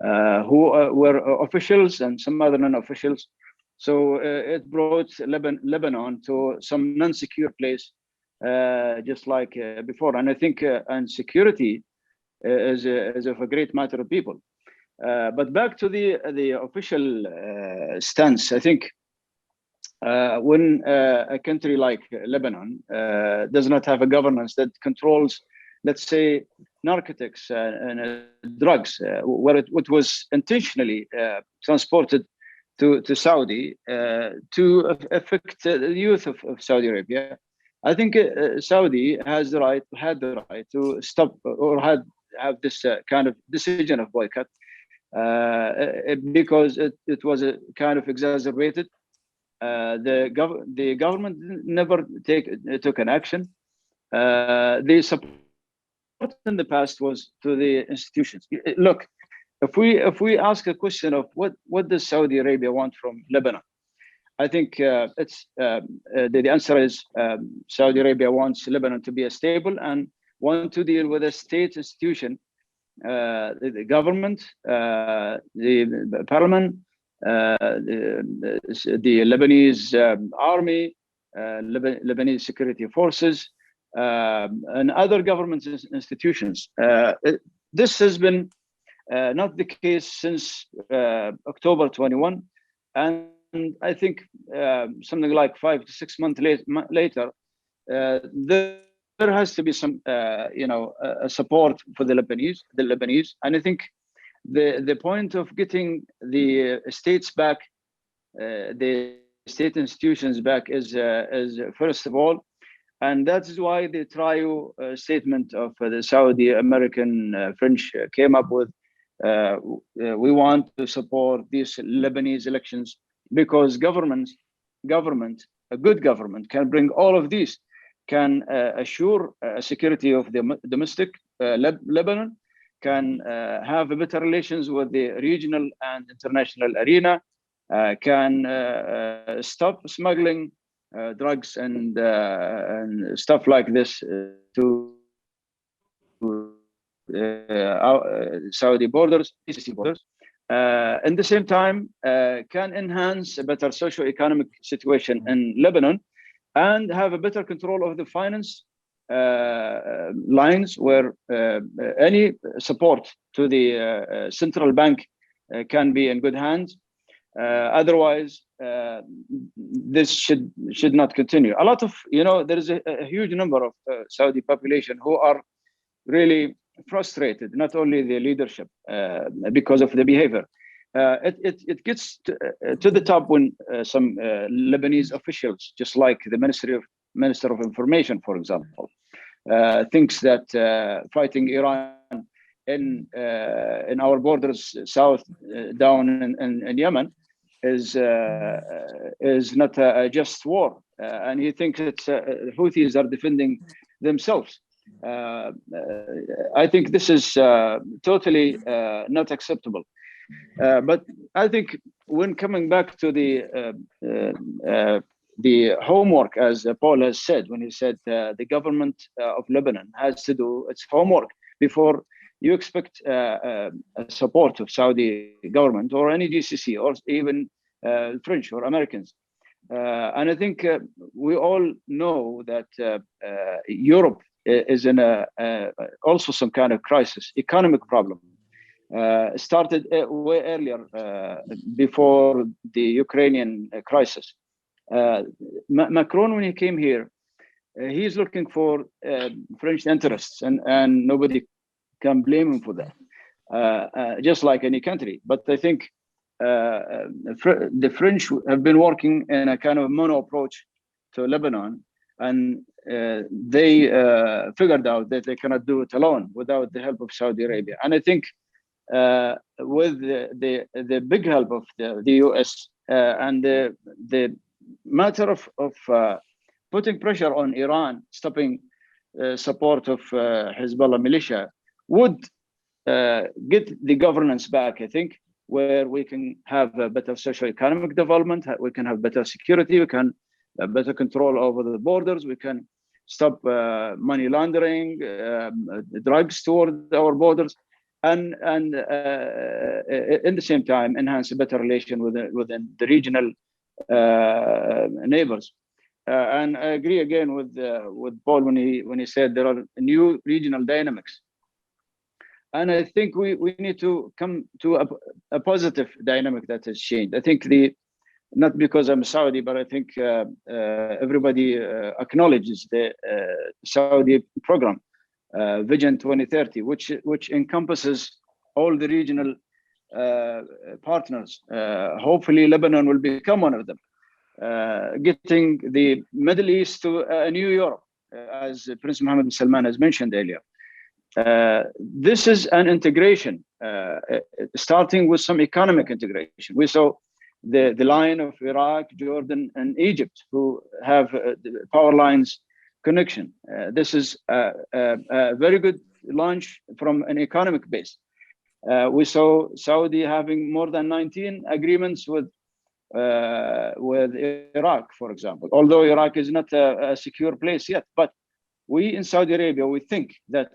who were officials and some other non-officials. So it brought Lebanon to some non-secure place, just like before. And I think security is of a great matter of people. But back to the official stance, I think when a country like Lebanon does not have a governance that controls, let's say, narcotics and drugs, where it was intentionally transported to Saudi to affect the youth of Saudi Arabia. I think Saudi had the right to stop or have this kind of decision of boycott because it was a kind of exacerbated. The government never took an action. The support in the past was to the institutions. Look, if we ask a question of what does Saudi Arabia want from Lebanon, I think the answer is Saudi Arabia wants Lebanon to be a stable and want to deal with a state institution, the government, the parliament, the Lebanese army, Lebanese security forces, and other government institutions. This has been not the case since October 21, and I think something like 5 to 6 months later, there has to be some, support for the Lebanese, and I think the point of getting the states back, the state institutions back, is first of all, and that is why the trio statement of the Saudi American French came up with. We want to support these Lebanese elections because government, a good government, can bring all of these, can assure security of the domestic Lebanon, can have better relations with the regional and international arena, can stop smuggling drugs and stuff like this to Saudi borders, GCC borders. At the same time, can enhance a better socio-economic situation in Lebanon and have a better control of the finance lines, where any support to the central bank can be in good hands. Otherwise, this should not continue. A lot of, there is a huge number of Saudi population who are really frustrated, not only the leadership, because of the behavior. It gets to the top when some Lebanese officials, just like the Minister of Information, for example, thinks that fighting Iran in our borders south, down in Yemen, is not a just war, and he thinks that Houthis are defending themselves. I think this is totally not acceptable. But I think when coming back to the homework, as Paul has said, when he said the government of Lebanon has to do its homework before you expect support of Saudi government or any GCC or even French or Americans. And I think we all know that Europe is in also some kind of crisis, economic problem. Started way earlier, before the Ukrainian crisis. Macron, when he came here, he's looking for French interests, and nobody can blame him for that, just like any country. But I think the French have been working in a kind of mono approach to Lebanon, and they figured out that they cannot do it alone without the help of Saudi Arabia. And I think with the big help of the US and the matter of putting pressure on Iran, stopping support of Hezbollah militia, would get the governance back, I think, where we can have a better socio-economic development, we can have better security, we can have better control over the borders, we can stop money laundering, drugs toward our borders, and in the same time enhance a better relation within the regional neighbors. And I agree again with Paul when he said there are new regional dynamics. And I think we need to come to a positive dynamic that has changed. I think not because I'm Saudi, but I think everybody acknowledges the Saudi program, Vision 2030, which encompasses all the regional partners. Hopefully, Lebanon will become one of them, getting the Middle East to a new Europe, as Prince Mohammed bin Salman has mentioned earlier. this is an integration, starting with some economic integration. We saw the line of Iraq, Jordan, and Egypt, who have the power lines connection. This is a very good launch from an economic base. We saw Saudi having more than 19 agreements with Iraq, for example, although Iraq is not a secure place yet. But we in Saudi Arabia, we think that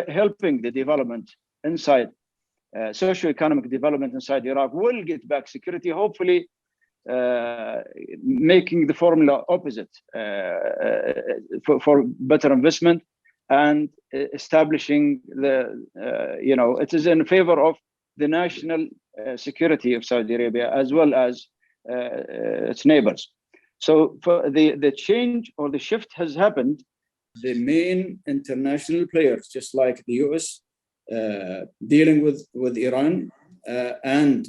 helping the development inside, socio-economic development inside Iraq will get back security, hopefully making the formula opposite for better investment and establishing it is in favor of the national security of Saudi Arabia as well as its neighbors. So for the change or the shift has happened. The main international players, just like the US, dealing with Iran, and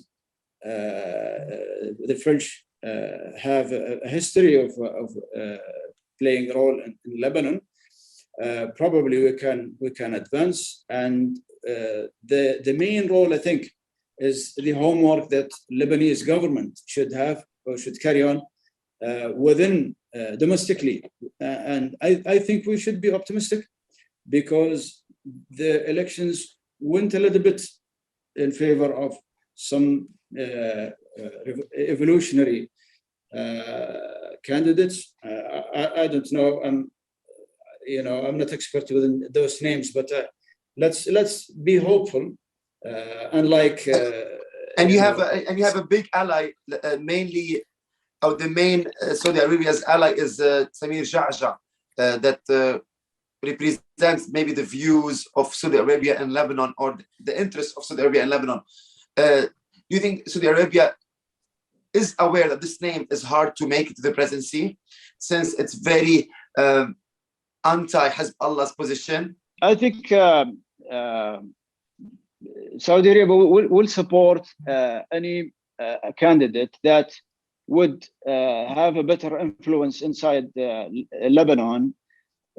the French have a history of playing a role in Lebanon. Probably we can advance, and the main role, I think, is the homework that Lebanese government should have or should carry on within domestically. And I think we should be optimistic, because the elections went a little bit in favor of some evolutionary candidates. I don't know. I'm not expert within those names, but let's be hopeful. Unlike and you have a big ally, mainly, or the main Saudi Arabia's ally is Samir Ja'ja, that represents maybe the views of Saudi Arabia and Lebanon, or the interests of Saudi Arabia and Lebanon. Do you think Saudi Arabia is aware that this name is hard to make it to the presidency, since it's very anti-Hezbollah's position? I think Saudi Arabia will support any candidate that would have a better influence inside Lebanon,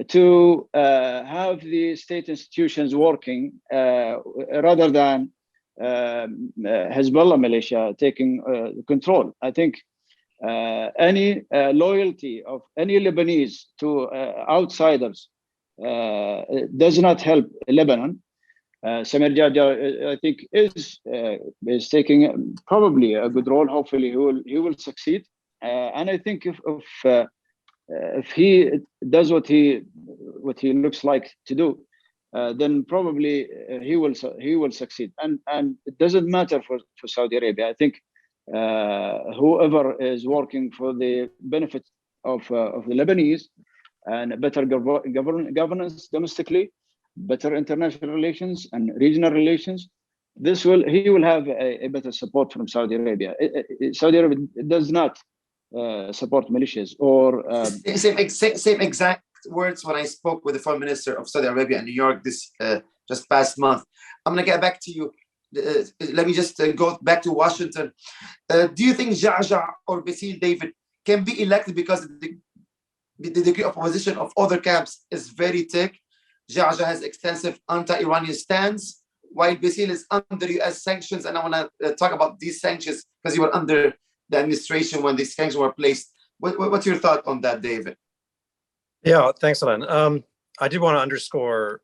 to have the state institutions working rather than Hezbollah militia taking control. I think any loyalty of any Lebanese to outsiders does not help Lebanon. Samir Ja'ja, I think, is taking probably a good role. Hopefully, he will succeed. And I think if he does what he looks like to do, then probably he will succeed. And it doesn't matter for Saudi Arabia. I think whoever is working for the benefit of the Lebanese and better governance domestically, better international relations and regional relations, he will have a better support from Saudi Arabia. Saudi Arabia does not support militias or same exact words when I spoke with the foreign minister of Saudi Arabia in New York this just past month. I'm gonna get back to you. Let me just go back to Washington. Do you think Ja'ja or Basil David can be elected, because the degree of opposition of other camps is very thick? Ja'ja has extensive anti-Iranian stance, while Basil is under US sanctions. And I want to talk about these sanctions because you were under the administration when these sanctions were placed. What's your thought on that, David? Yeah, thanks, Alain. I did want to underscore,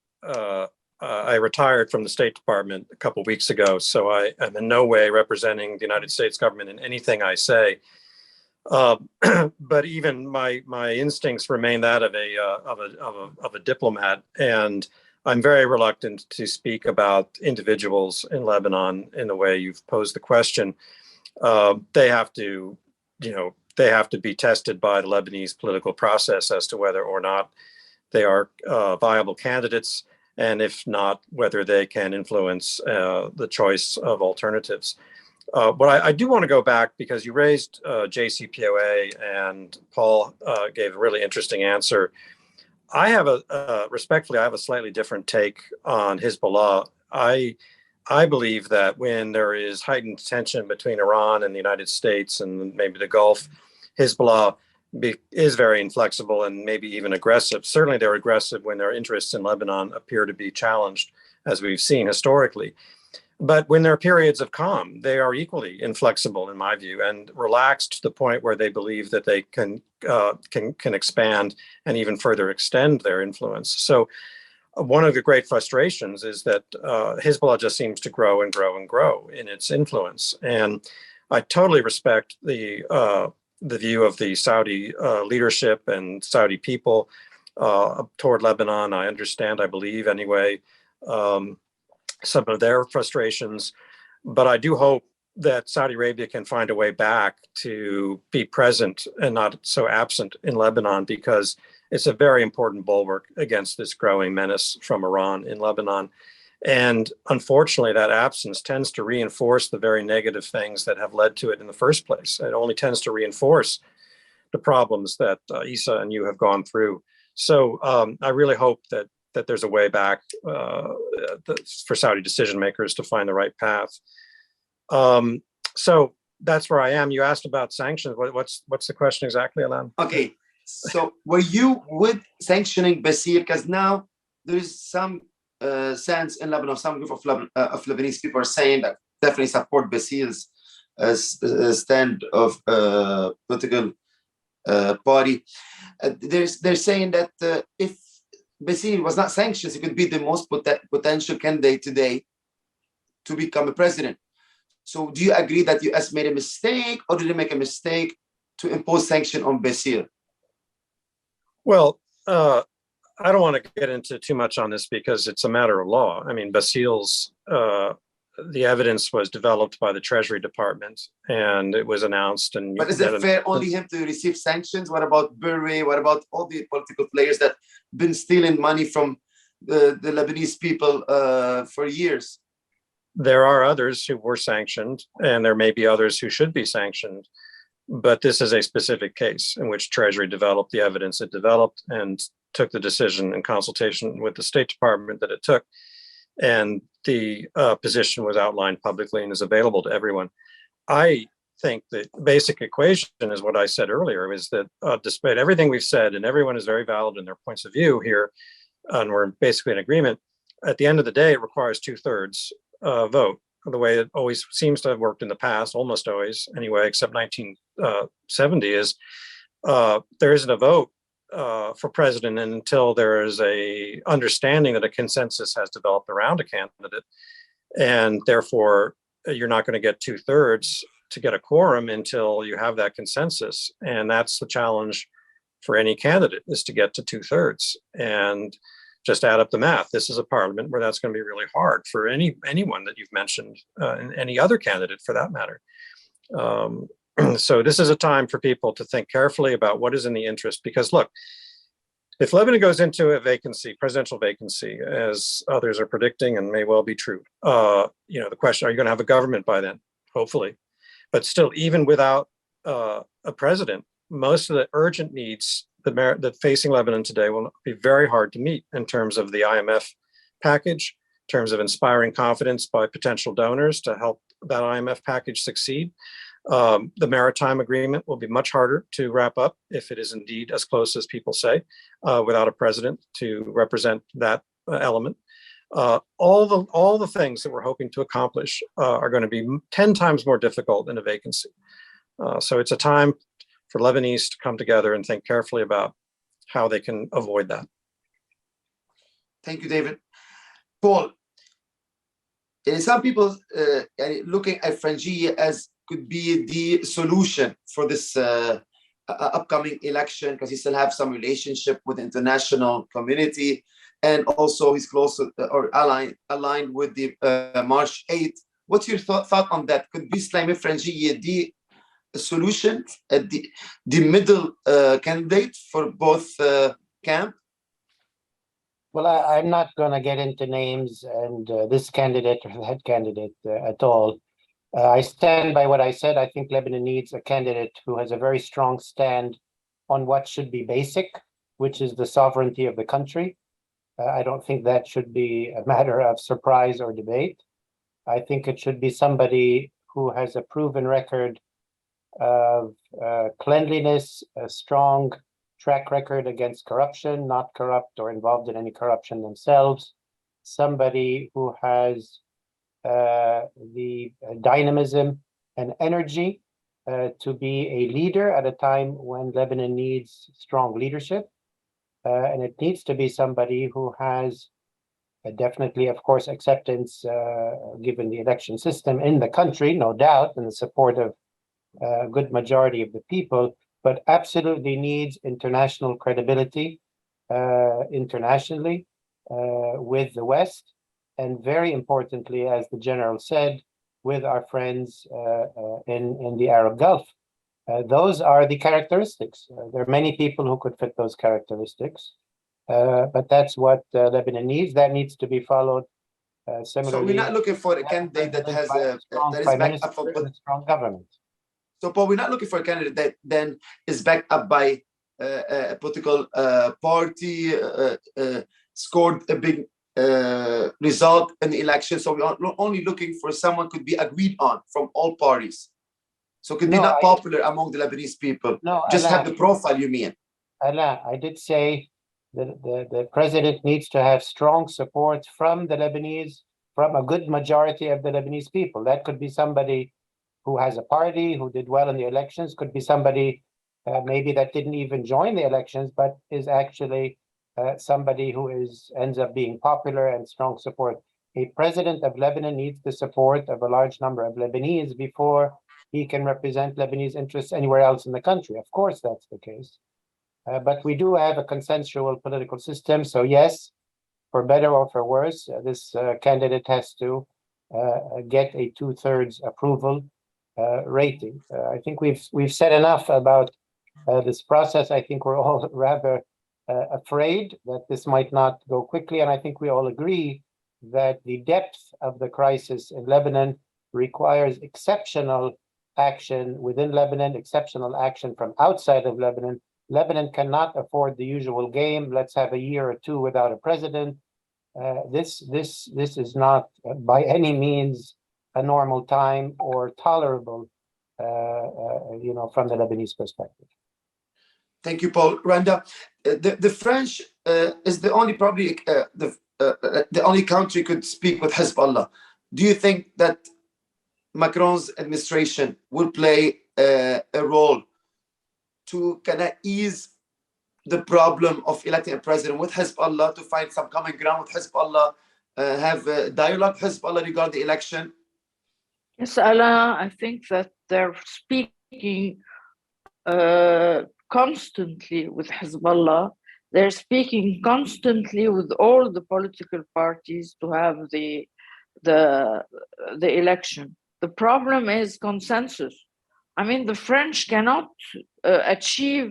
I retired from the State Department a couple of weeks ago, so I am in no way representing the United States government in anything I say. But even my instincts remain that of a diplomat, and I'm very reluctant to speak about individuals in Lebanon in the way you've posed the question. They have to be tested by the Lebanese political process as to whether or not they are viable candidates, and if not, whether they can influence the choice of alternatives. But I do want to go back, because you raised JCPOA, and Paul gave a really interesting answer. I have respectfully, I have a slightly different take on Hezbollah. I believe that when there is heightened tension between Iran and the United States and maybe the Gulf, Hezbollah is very inflexible and maybe even aggressive. Certainly they're aggressive when their interests in Lebanon appear to be challenged, as we've seen historically. But when there are periods of calm, they are equally inflexible, in my view, and relaxed to the point where they believe that they can expand and even further extend their influence. So one of the great frustrations is that Hezbollah just seems to grow and grow and grow in its influence. And I totally respect the view of the Saudi leadership and Saudi people toward Lebanon. I understand, I believe anyway, some of their frustrations, but I do hope that Saudi Arabia can find a way back to be present and not so absent in Lebanon, because it's a very important bulwark against this growing menace from Iran in Lebanon. And unfortunately, that absence tends to reinforce the very negative things that have led to it in the first place. It only tends to reinforce the problems that Essa and you have gone through. So I really hope that there's a way back for Saudi decision makers to find the right path. So that's where I am. You asked about sanctions. What's the question exactly, Alain? Okay, so were you with sanctioning Basir? Because now there is some sense in Lebanon, some group of Lebanese people are saying that definitely support Basir's stand of political party. They're saying that if Basir was not sanctioned, he could be the most potential candidate today to become a president. So do you agree that the US made a mistake, or did they make a mistake to impose sanction on Basir? Well, I don't want to get into too much on this because it's a matter of law. I mean, Basir's, the evidence was developed by the Treasury Department and it was announced. And but is it fair only him to receive sanctions? What about Burri? What about all the political players that been stealing money from the Lebanese people for years? There are others who were sanctioned, and there may be others who should be sanctioned. But this is a specific case in which Treasury developed the evidence it developed and took the decision in consultation with the State Department that it took. And the position was outlined publicly and is available to everyone. I think the basic equation is what I said earlier, is that despite everything we've said, and everyone is very valid in their points of view here, and we're basically in agreement, at the end of the day, it requires 2/3 vote, the way it always seems to have worked in the past, almost always anyway, except 1970, is there isn't a vote for president until there is a understanding that a consensus has developed around a candidate, and therefore you're not going to get 2/3 to get a quorum until you have that consensus. And that's the challenge for any candidate, is to get to 2/3. And just add up the math. This is a parliament where that's going to be really hard for anyone that you've mentioned, and any other candidate for that matter. So this is a time for people to think carefully about what is in the interest, because look, if Lebanon goes into a vacancy, presidential vacancy, as others are predicting and may well be true, the question, are you going to have a government by then? Hopefully. But still, even without a president, most of the urgent needs that facing Lebanon today will be very hard to meet in terms of the IMF package, in terms of inspiring confidence by potential donors to help that IMF package succeed. The maritime agreement will be much harder to wrap up, if it is indeed as close as people say, without a president to represent that element. All the things that we're hoping to accomplish are going to be 10 times more difficult in a vacancy. So it's a time for Lebanese to come together and think carefully about how they can avoid that. Thank you, David. Paul, some people looking at Frangieh as could be the solution for this upcoming election, because he still have some relationship with the international community, and also he's close or aligned with the March 8th. What's your thought on that? Could be Islami Frangieh the solution at the middle candidate for both camp? Well, I'm not going to get into names and this candidate or that candidate at all. I stand by what I said. I think Lebanon needs a candidate who has a very strong stand on what should be basic, which is the sovereignty of the country. I don't think that should be a matter of surprise or debate. I think it should be somebody who has a proven record of cleanliness, a strong track record against corruption, not corrupt or involved in any corruption themselves, somebody who has the dynamism and energy to be a leader at a time when Lebanon needs strong leadership. And it needs to be somebody who has definitely, of course, acceptance given the election system in the country, no doubt, and the support of a good majority of the people, but absolutely needs international credibility internationally with the West, and very importantly, as the general said, with our friends in the Arab Gulf. Those are the characteristics. There are many people who could fit those characteristics, but that's what Lebanon needs. That needs to be followed similarly. So we're not looking for a candidate that has a strong that is prime backed up minister and a strong government. So, Paul, we're not looking for a candidate that then is backed up by a political party, scored a big result in the election. So we're only looking for someone could be agreed on from all parties. So could be not popular among the Lebanese people. No, just Alain, have the profile, you mean? Alain, I did say that the president needs to have strong support from the Lebanese, from a good majority of the Lebanese people. That could be somebody who has a party, who did well in the elections, could be somebody maybe that didn't even join the elections, but is actually somebody who ends up being popular and strong support. A president of Lebanon needs the support of a large number of Lebanese before he can represent Lebanese interests anywhere else in the country. Of course, that's the case. But we do have a consensual political system. So yes, for better or for worse, this candidate has to get a 2/3 approval rating. I think we've said enough about this process. I think we're all rather afraid that this might not go quickly, and I think we all agree that the depth of the crisis in Lebanon requires exceptional action within Lebanon, exceptional action from outside of Lebanon. Lebanon cannot afford the usual game. Let's have a year or two without a president. This is not by any means a normal time or tolerable, from the Lebanese perspective. Thank you, Paul. Randa, the French is the only probably the only country could speak with Hezbollah. Do you think that Macron's administration will play a role to kind of ease the problem of electing a president with Hezbollah, to find some common ground with Hezbollah, have a dialogue with Hezbollah regarding the election? Yes, Alain, I think that they're speaking constantly with Hezbollah. They're speaking constantly with all the political parties to have the election. The problem is consensus. I mean, the French cannot achieve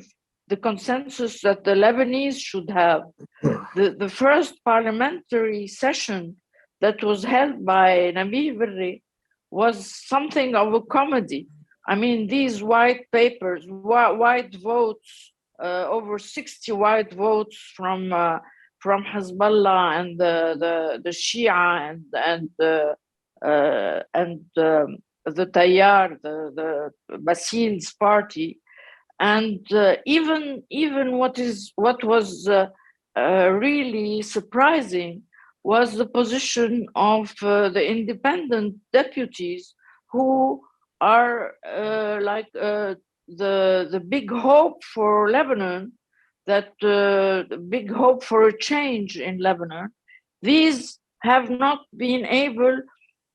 the consensus that the Lebanese should have. The first parliamentary session that was held by Nabil Berri was something of a comedy. I mean, these white papers, white votes, over 60 white votes from Hezbollah and the Shia and the Tayyar, the Basil's party, and even what was really surprising was the position of the independent deputies, who are the big hope for Lebanon, that the big hope for a change in Lebanon. These have not been able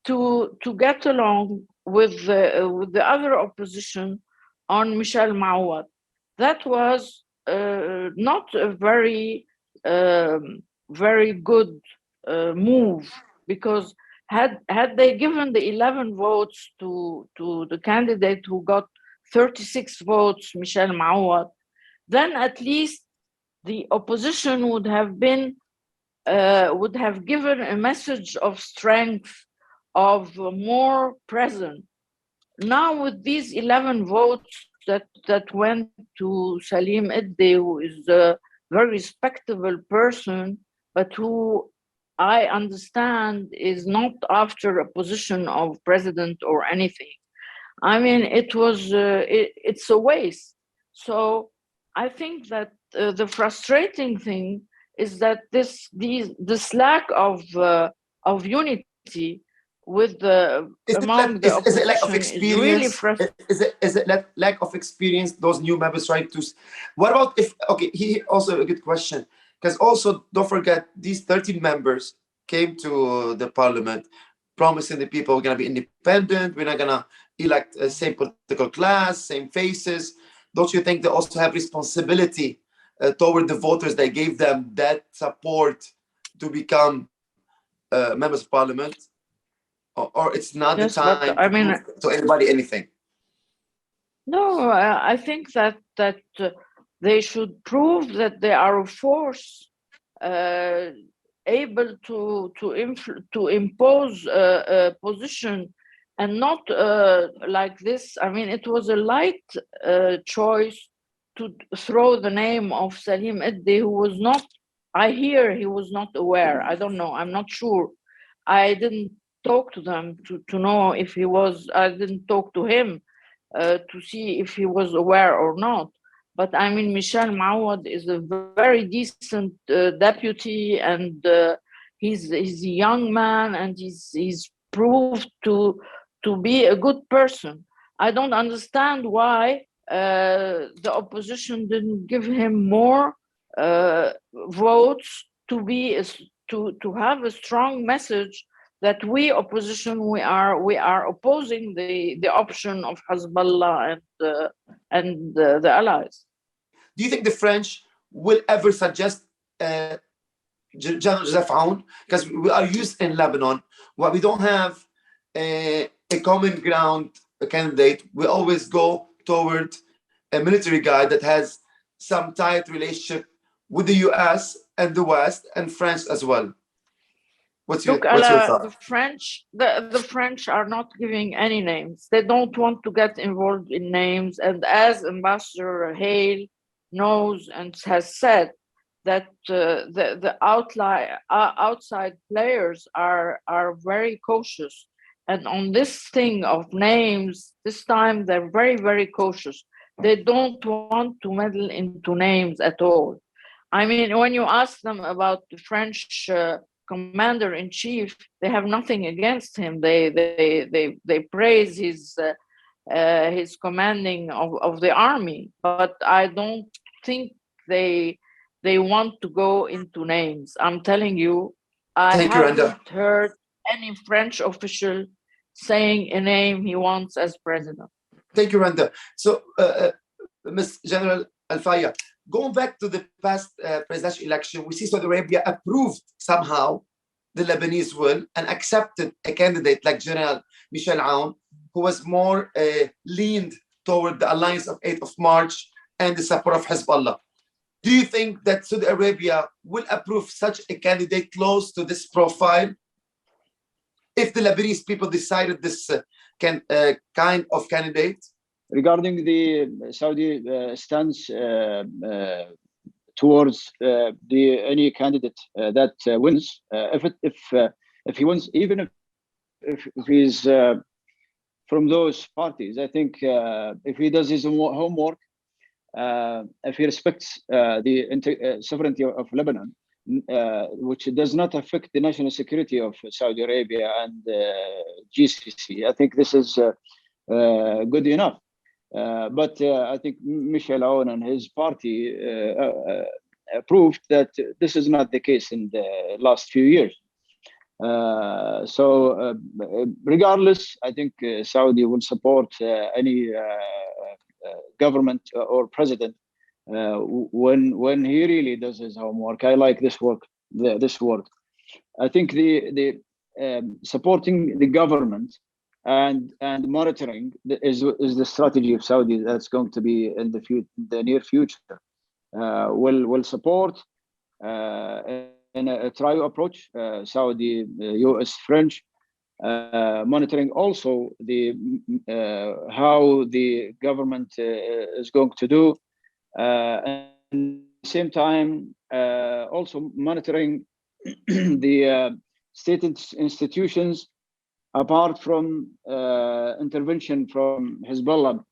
to get along with the other opposition on Michel Maouad. That was not a very good move, because had they given the 11 votes to the candidate who got 36 votes, Michel Maouad, then at least the opposition would have given a message of strength, of more presence. Now with these 11 votes that went to Salim Eddi, who is a very respectable person, but who I understand is not after a position of president or anything. I mean, it's a waste. So I think that the frustrating thing is that this lack of unity with among the Is it lack of opposition is really experience? frustrating. Is it lack of experience? Those new members trying to. What about if? Okay, he also a good question, because also don't forget these 13 members came to the parliament promising the people we're gonna be independent. We're not gonna elect same political class, same faces. Don't you think they also have responsibility toward the voters that gave them that support to become members of parliament? Or it's not the Yes, but time I to mean, prove to anybody anything? no, I think that they should prove that they are a force able to impose a position, and not like this. I mean, it was a light choice to throw the name of Salim Eddi, who was not. I hear he was not aware. I don't know. I'm not sure. I didn't talk to them to know if he was. I didn't talk to him to see if he was aware or not. But I mean, Michel Mawad is a very decent deputy, and he's a young man, and he's proved to be a good person. I don't understand why the opposition didn't give him more votes to have a strong message that we opposition we are opposing the option of Hezbollah and the allies. Do you think the French will ever suggest General Joseph Aoun? Because we are used in Lebanon, where we don't have a common ground candidate. We always go toward a military guy that has some tight relationship with the US and the West and France as well. What's your thought? The French are not giving any names. They don't want to get involved in names. And as Ambassador Hale knows and has said, that the outside players are very cautious. And on this thing of names, this time they're very, very cautious. They don't want to meddle into names at all. I mean, when you ask them about the French commander-in-chief, they have nothing against him. They praise his commanding of the army, but I don't think they want to go into names. I'm telling you, I haven't heard any French official saying a name he wants as president. Thank you, Randa. So, Ms. General Al-Faya, going back to the past presidential election, we see Saudi Arabia approved somehow the Lebanese will and accepted a candidate like General Michel Aoun, who was more leaned toward the alliance of 8th of March and the support of Hezbollah. Do you think that Saudi Arabia will approve such a candidate close to this profile if the Lebanese people decided this kind of candidate? Regarding the Saudi stance towards any candidate that wins, if he wins, even if he's from those parties, I think if he does his homework, if he respects the sovereignty of Lebanon, which does not affect the national security of Saudi Arabia and GCC, I think this is good enough. But I think Michel Aoun and his party proved that this is not the case in the last few years. So regardless, I think Saudi will support any government or president when he really does his homework. I like this work. This word. I think the supporting the government and monitoring is the strategy of Saudi that's going to be in the near future. Will support in a trio approach, Saudi, US, French, monitoring also the how the government is going to do, and at the same time also monitoring the state institutions apart from intervention from Hezbollah,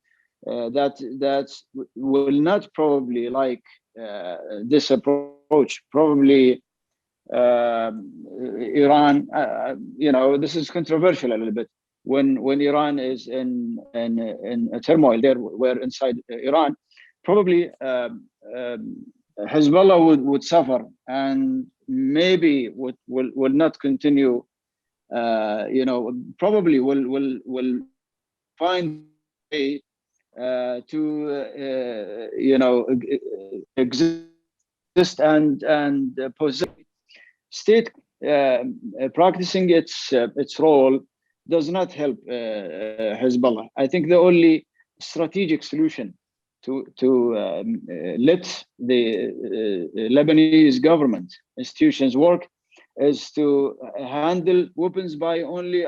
that will not probably like this approach. Probably Iran, this is controversial a little bit. When Iran is in a turmoil, we're inside Iran, probably Hezbollah would suffer and maybe will not continue. Probably will find a way to exist and possess. State practicing its role does not help Hezbollah. I think the only strategic solution to let the Lebanese government institutions work is to handle weapons by only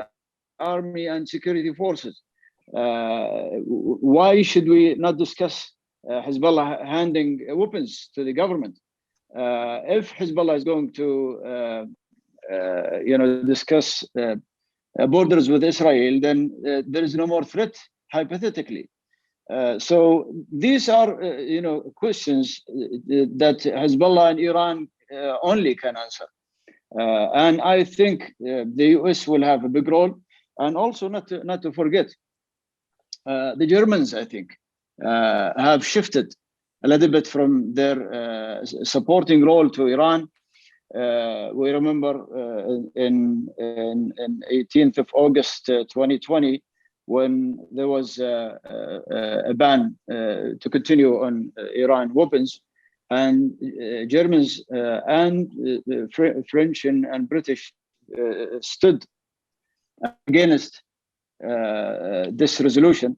army and security forces. Why should we not discuss Hezbollah handing weapons to the government? If Hezbollah is going to, discuss borders with Israel, then there is no more threat, hypothetically. So these are, questions that Hezbollah and Iran only can answer. And I think the US will have a big role, and also not to forget, the Germans, I think, have shifted a little bit from their supporting role to Iran. We remember in 18th of August 2020, when there was a ban to continue on Iran weapons, and Germans and French and British stood against this resolution.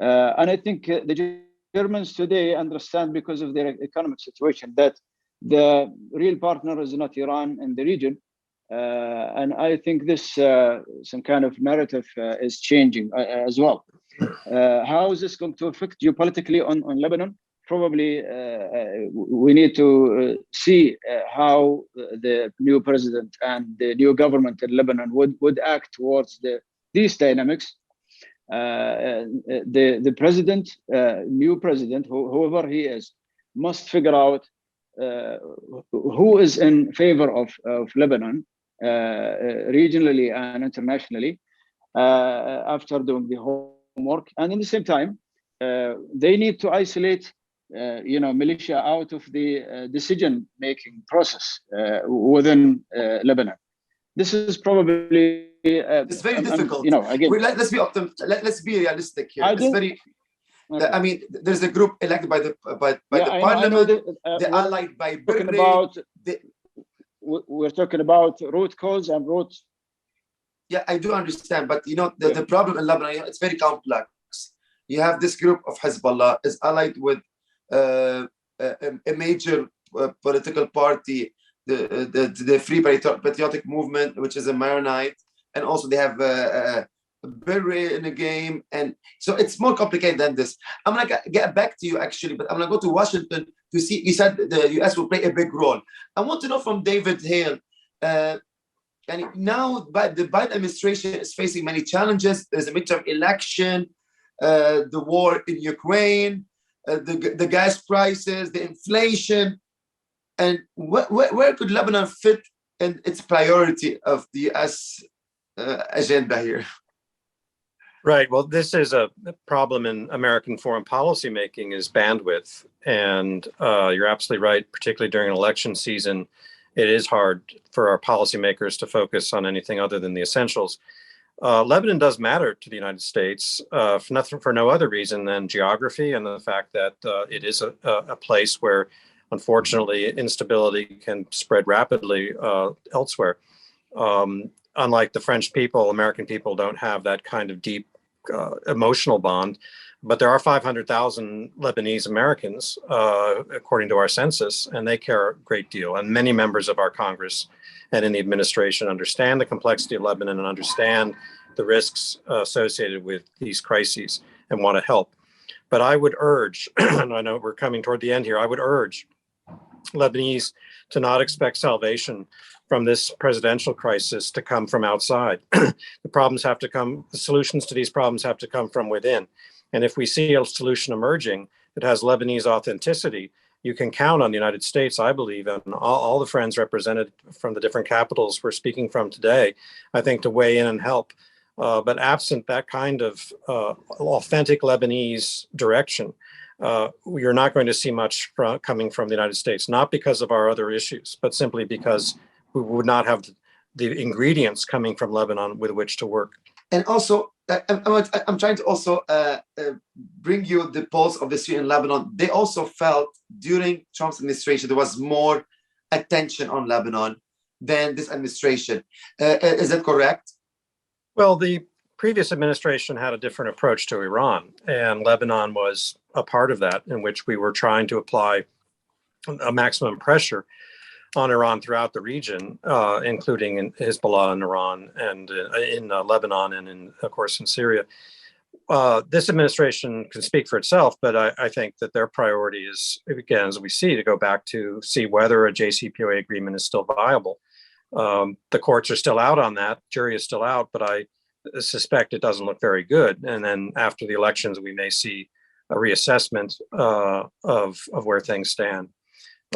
And I think the Germans today understand, because of their economic situation, that the real partner is not Iran in the region. And I think this some kind of narrative is changing as well. How is this going to affect geopolitically on Lebanon? Probably we need to see how the new president and the new government in Lebanon would act towards these dynamics. The president, new president, whoever he is, must figure out who is in favor of Lebanon regionally and internationally after doing the homework. And in the same time, they need to isolate militia out of the decision-making process within Lebanon. This is probably it's very difficult. Again, let's be realistic here. It's very. Okay. I mean, there's a group elected by the parliament. They're allied by we're talking about root cause and root. Yeah, I do understand, but the problem in Lebanon, it's very complex. You have this group of Hezbollah is allied with a major political party, the Free Patriotic Movement, which is a Maronite, and also they have Berry in the game, and so it's more complicated than this. I'm gonna get back to you actually, but I'm gonna go to Washington to see. You said the US will play a big role. I want to know from David Hale. And now, the Biden administration is facing many challenges. There's a midterm election, the war in Ukraine, the gas prices, the inflation, and where could Lebanon fit in its priority of the US agenda here? Right. Well, this is a problem in American foreign policy making, is bandwidth. And you're absolutely right, particularly during election season, it is hard for our policymakers to focus on anything other than the essentials. Lebanon does matter to the United States for no other reason than geography and the fact that it is a place where, unfortunately, instability can spread rapidly elsewhere. Unlike the French people, American people don't have that kind of deep emotional bond, but there are 500,000 Lebanese Americans, according to our census, and they care a great deal. And many members of our Congress and in the administration understand the complexity of Lebanon and understand the risks associated with these crises and want to help. But I would urge, and I know we're coming toward the end here, I would urge Lebanese to not expect salvation from this presidential crisis to come from outside. The solutions to these problems have to come from within. And if we see a solution emerging that has Lebanese authenticity, you can count on the United States, I believe, and all the friends represented from the different capitals we're speaking from today, I think, to weigh in and help. But absent that kind of authentic Lebanese direction, you're not going to see much coming from the United States, not because of our other issues, but simply because we would not have the ingredients coming from Lebanon with which to work. And also, I'm trying to also bring you the pulse of the Syrian Lebanon. They also felt during Trump's administration, there was more attention on Lebanon than this administration. Is that correct? Well, the previous administration had a different approach to Iran, and Lebanon was a part of that, in which we were trying to apply a maximum pressure on Iran throughout the region, including in Hezbollah in Iran and in Lebanon and, of course, in Syria. This administration can speak for itself, but I think that their priority is, again, as we see, to go back to see whether a JCPOA agreement is still viable. The courts are still out on that, jury is still out, but I suspect it doesn't look very good. And then after the elections, we may see a reassessment of where things stand.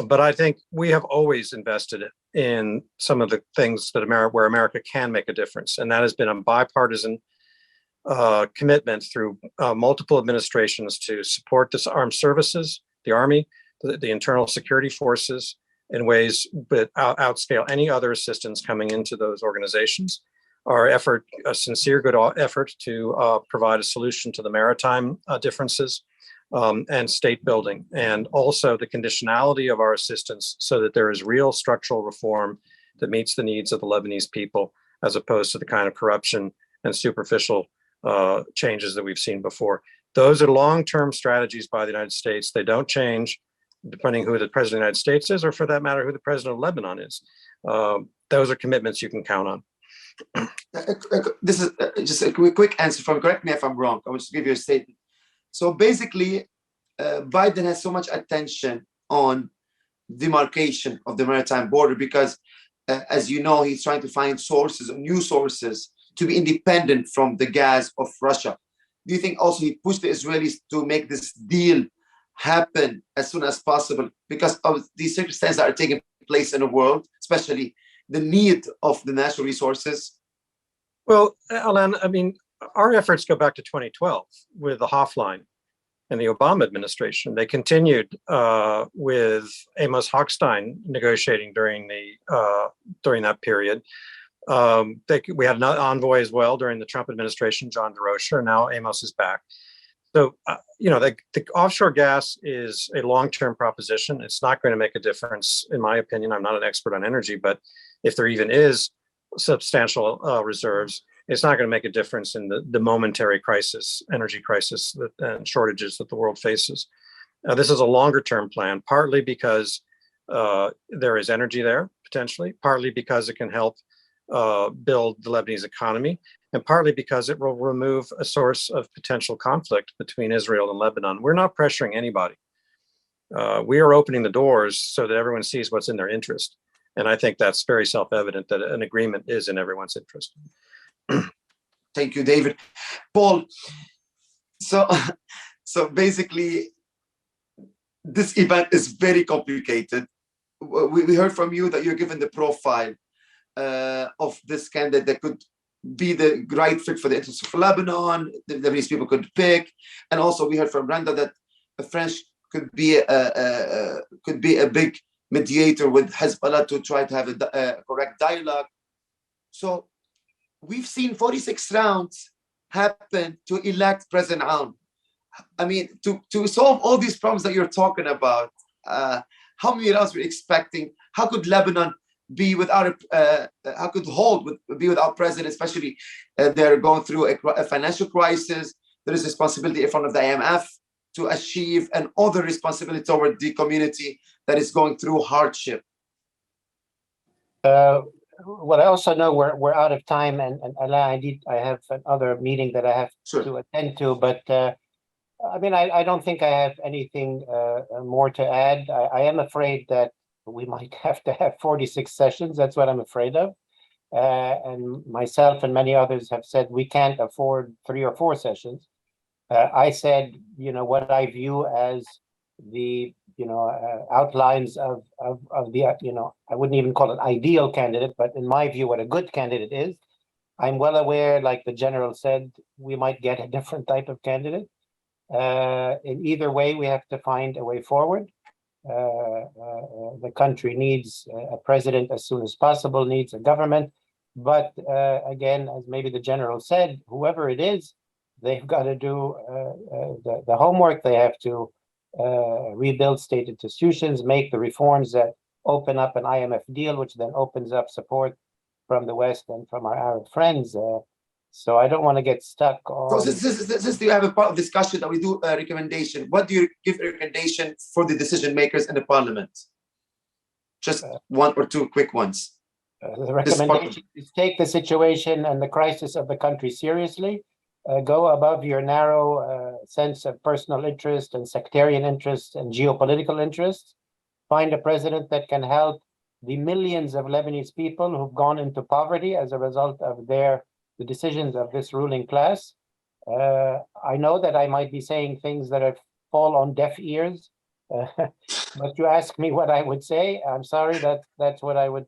But I think we have always invested in some of the things that where America can make a difference. And that has been a bipartisan commitment through multiple administrations to support this armed services, the Army, the internal security forces, in ways that outscale any other assistance coming into those organizations. Our effort, a sincere good effort to provide a solution to the maritime differences and state building, and also the conditionality of our assistance so that there is real structural reform that meets the needs of the Lebanese people, as opposed to the kind of corruption and superficial changes that we've seen before. Those are long-term strategies by the United States. They don't change depending who the president of the United States is, or for that matter, who the president of Lebanon is. Those are commitments you can count on. This is just a quick answer from, correct me if I'm wrong, I will just give you a statement. So basically, Biden has so much attention on demarcation of the maritime border because, as you know, he's trying to find sources, new sources, to be independent from the gas of Russia. Do you think also he pushed the Israelis to make this deal happen as soon as possible because of these circumstances that are taking place in the world, especially the need of the natural resources? Well, Alain, I mean, our efforts go back to 2012 with the Hoffline and the Obama administration. They continued with Amos Hochstein negotiating during that period. We had an envoy as well during the Trump administration, John DeRocher. Now Amos is back. So, the offshore gas is a long-term proposition. It's not going to make a difference, in my opinion. I'm not an expert on energy, but if there even is substantial reserves, it's not going to make a difference in the momentary energy crisis and shortages that the world faces. This is a longer-term plan, partly because there is energy there, potentially, partly because it can help build the Lebanese economy, and partly because it will remove a source of potential conflict between Israel and Lebanon. We're not pressuring anybody. We are opening the doors so that everyone sees what's in their interest. And I think that's very self-evident that an agreement is in everyone's interest. Thank you, David. Paul, so basically, this event is very complicated. We heard from you that you're given the profile of this candidate that could be the right fit for the interests of Lebanon, the Lebanese people could pick. And also we heard from Randa that the French could be a big mediator with Hezbollah to try to have a correct dialogue. So we've seen 46 rounds happen to elect President Alain. I mean, to solve all these problems that you're talking about, how many rounds we're expecting? How could Lebanon be without be without president, especially they're going through a financial crisis. There is responsibility in front of the IMF to achieve, and other responsibility toward the community that is going through hardship. Well, I also know we're out of time, and Alain, I have another meeting that I have to attend to, but I mean, I don't think I have anything more to add. I am afraid that we might have to have 46 sessions. That's what I'm afraid of. And myself and many others have said we can't afford 3 or 4 sessions. I said, what I view as the, outlines of the, I wouldn't even call it ideal candidate, but in my view, what a good candidate is. I'm well aware, like the general said, we might get a different type of candidate. In either way, we have to find a way forward. The country needs a president as soon as possible, needs a government. But again, as maybe the general said, whoever it is, they've got to do the homework. They have to rebuild state institutions, make the reforms that open up an IMF deal, which then opens up support from the West and from our Arab friends. So I don't want to get stuck on. So since you have a part of discussion that we do a recommendation, what do you give a recommendation for the decision makers in the parliament? Just 1 or 2 quick ones. The recommendation is take the situation and the crisis of the country seriously. Go above your narrow sense of personal interest and sectarian interests and geopolitical interests. Find a president that can help the millions of Lebanese people who've gone into poverty as a result of the decisions of this ruling class. I know that I might be saying things that fall on deaf ears, but you ask me what I would say. I'm sorry, that's what I would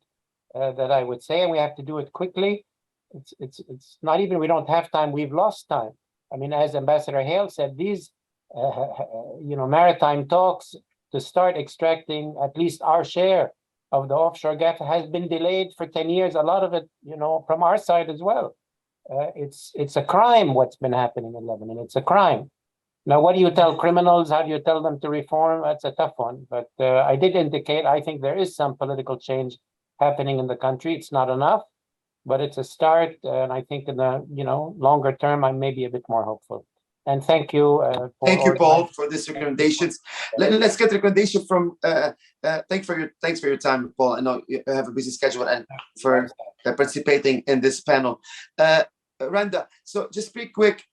say, and we have to do it quickly. It's not even we don't have time, we've lost time. I mean, as Ambassador Hale said, these maritime talks to start extracting at least our share of the offshore gas has been delayed for 10 years. A lot of it, from our side as well. It's a crime what's been happening in Lebanon. It's a crime. Now, what do you tell criminals? How do you tell them to reform? That's a tough one. But I did indicate I think there is some political change happening in the country. It's not enough, but it's a start. And I think in the longer term, I may be a bit more hopeful. And thank you. Thank you, Paul, for these recommendations. Let's get a recommendation from. Thanks for your time, Paul. I know you have a busy schedule and for participating in this panel. Randa, so just pretty quick,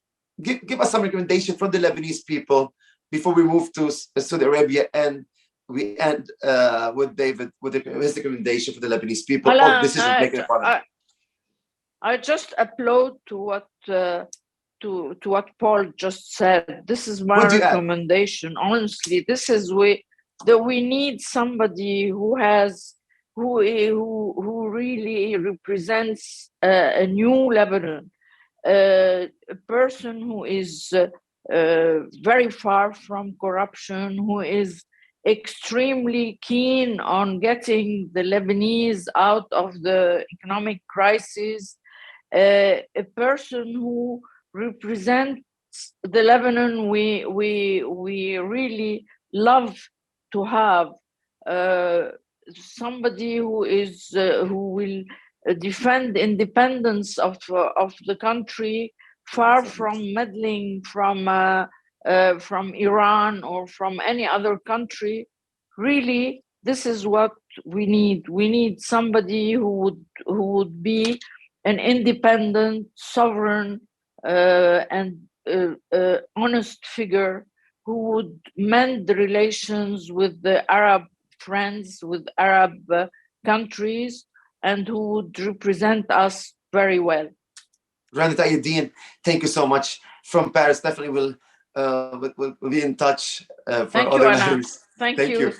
give us some recommendation from the Lebanese people before we move to Saudi Arabia, and we end with David with his recommendation for the Lebanese people or decision making parliament. I just applaud to what Paul just said. This is my recommendation. Honestly, this is we need somebody who really represents a new Lebanon, a person who is very far from corruption, who is extremely keen on getting the Lebanese out of the economic crisis, a person who represents the Lebanon we really love to have, somebody who will defend the independence of the country, far from meddling from Iran or from any other country. Really, this is what we need. We need somebody who would be an independent, sovereign, and honest figure who would mend the relations with the Arab friends, with Arab countries, and who would represent us very well. Randa Takieddine, thank you so much from Paris. Definitely we'll be in touch for other matters. Thank you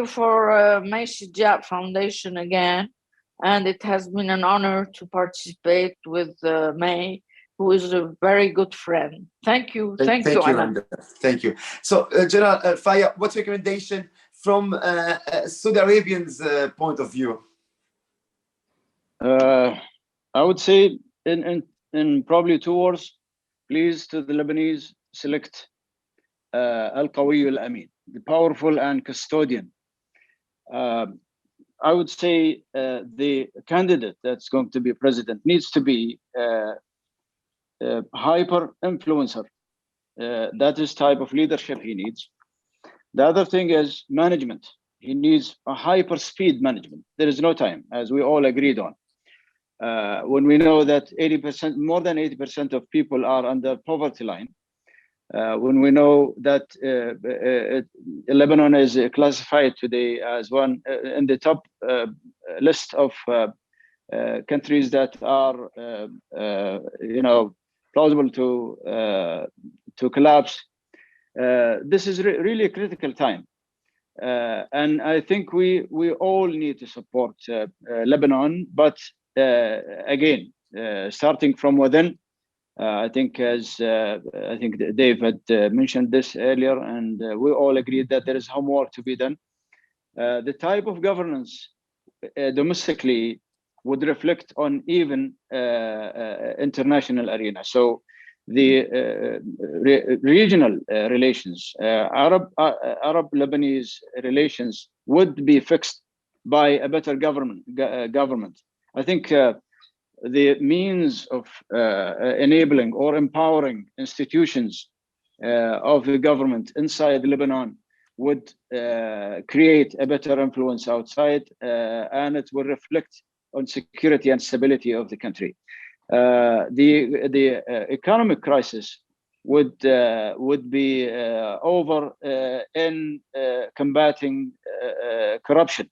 for Maishi Diab Foundation again. And it has been an honor to participate with May, who is a very good friend. Thank you. Thank you, Alain. Thank you. So, General Faya, what's your recommendation from Saudi Arabians' point of view? I would say in probably 2 words, please, to the Lebanese, select Al-Qawi Al-Amin, the powerful and custodian. I would say the candidate that's going to be president needs to be hyper influencer. That is type of leadership he needs. The other thing is management. He needs a hyper speed management. There is no time, as we all agreed on. When we know that 80%, more than 80% of people are under poverty line, when we know that Lebanon is classified today as one in the top list of countries that are, plausible to collapse. This is really a critical time, and I think we all need to support Lebanon, but again, starting from within. I think, as I think Dave had mentioned this earlier, and we all agreed that there is homework to be done. The type of governance domestically would reflect on even international arena. So the regional relations, Arab-Lebanese relations would be fixed by a better government. I think the means of enabling or empowering institutions of the government inside Lebanon would create a better influence outside, and it will reflect on security and stability of the country. The economic crisis would be over in combating corruption.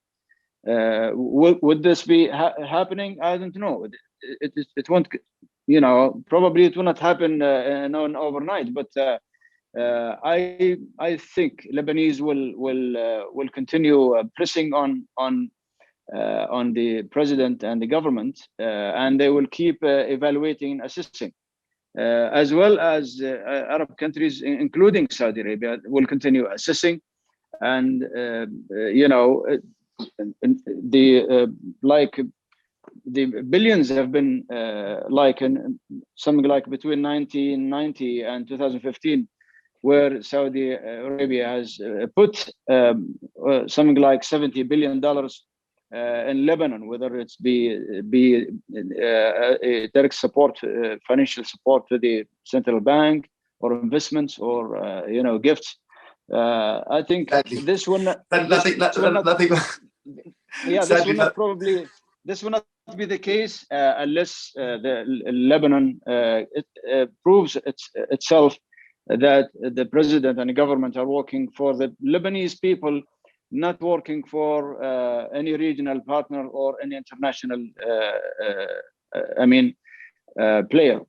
Would this be happening? I don't know. It won't, probably it will not happen overnight, but I think Lebanese will continue pressing on the president and the government, and they will keep evaluating and assessing, as well as Arab countries, including Saudi Arabia, will continue assessing, and the billions have been something like between 1990 and 2015, where Saudi Arabia has put something like $70 billion in Lebanon, whether it's be direct support, financial support to the central bank, or investments, or gifts. I think this will not. This will not be the case unless the Lebanon proves itself that the president and the government are working for the Lebanese people, not working for any regional partner or any international player.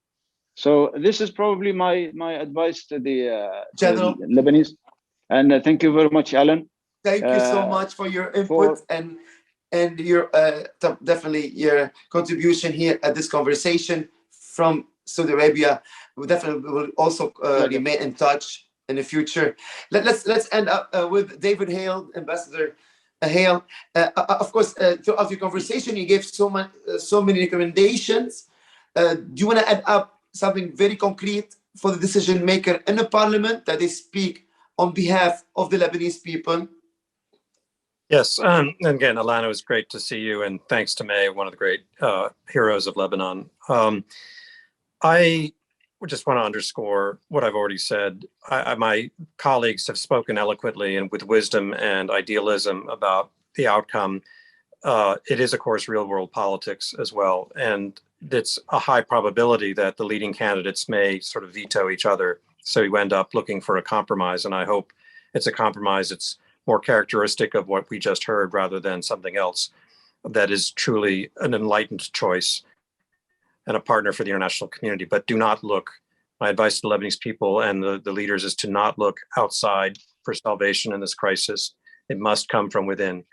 So this is probably my advice to the Lebanese. And thank you very much, Alain. Thank you so much for your input and your definitely your contribution here at this conversation from Saudi Arabia. We definitely will also remain in touch in the future. Let's end up with David Hale, Ambassador Hale. Of course, throughout your conversation, you gave so many recommendations. Do you want to add up something very concrete for the decision maker in the parliament, that they speak on behalf of the Lebanese people? Yes, and again, Alain, it was great to see you, and thanks to May, one of the great heroes of Lebanon. I just want to underscore what I've already said. My colleagues have spoken eloquently and with wisdom and idealism about the outcome. It is, of course, real-world politics as well, and it's a high probability that the leading candidates may sort of veto each other, so you end up looking for a compromise, and I hope it's a compromise that's more characteristic of what we just heard rather than something else that is truly an enlightened choice and a partner for the international community. But do not look, my advice to the Lebanese people and the leaders is to not look outside for salvation in this crisis. It must come from within.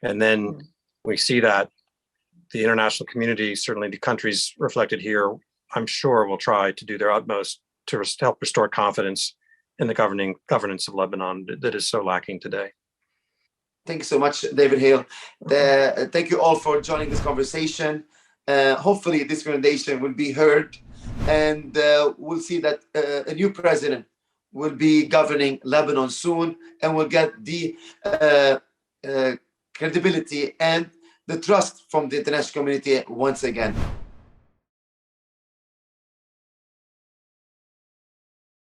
And then we see that the international community, certainly the countries reflected here, I'm sure will try to do their utmost to help restore confidence in the governance of Lebanon that is so lacking today. Thank you so much, David Hale. Thank you all for joining this conversation. Hopefully this recommendation will be heard, and we'll see that a new president will be governing Lebanon soon, and we'll get the credibility and the trust from the international community once again.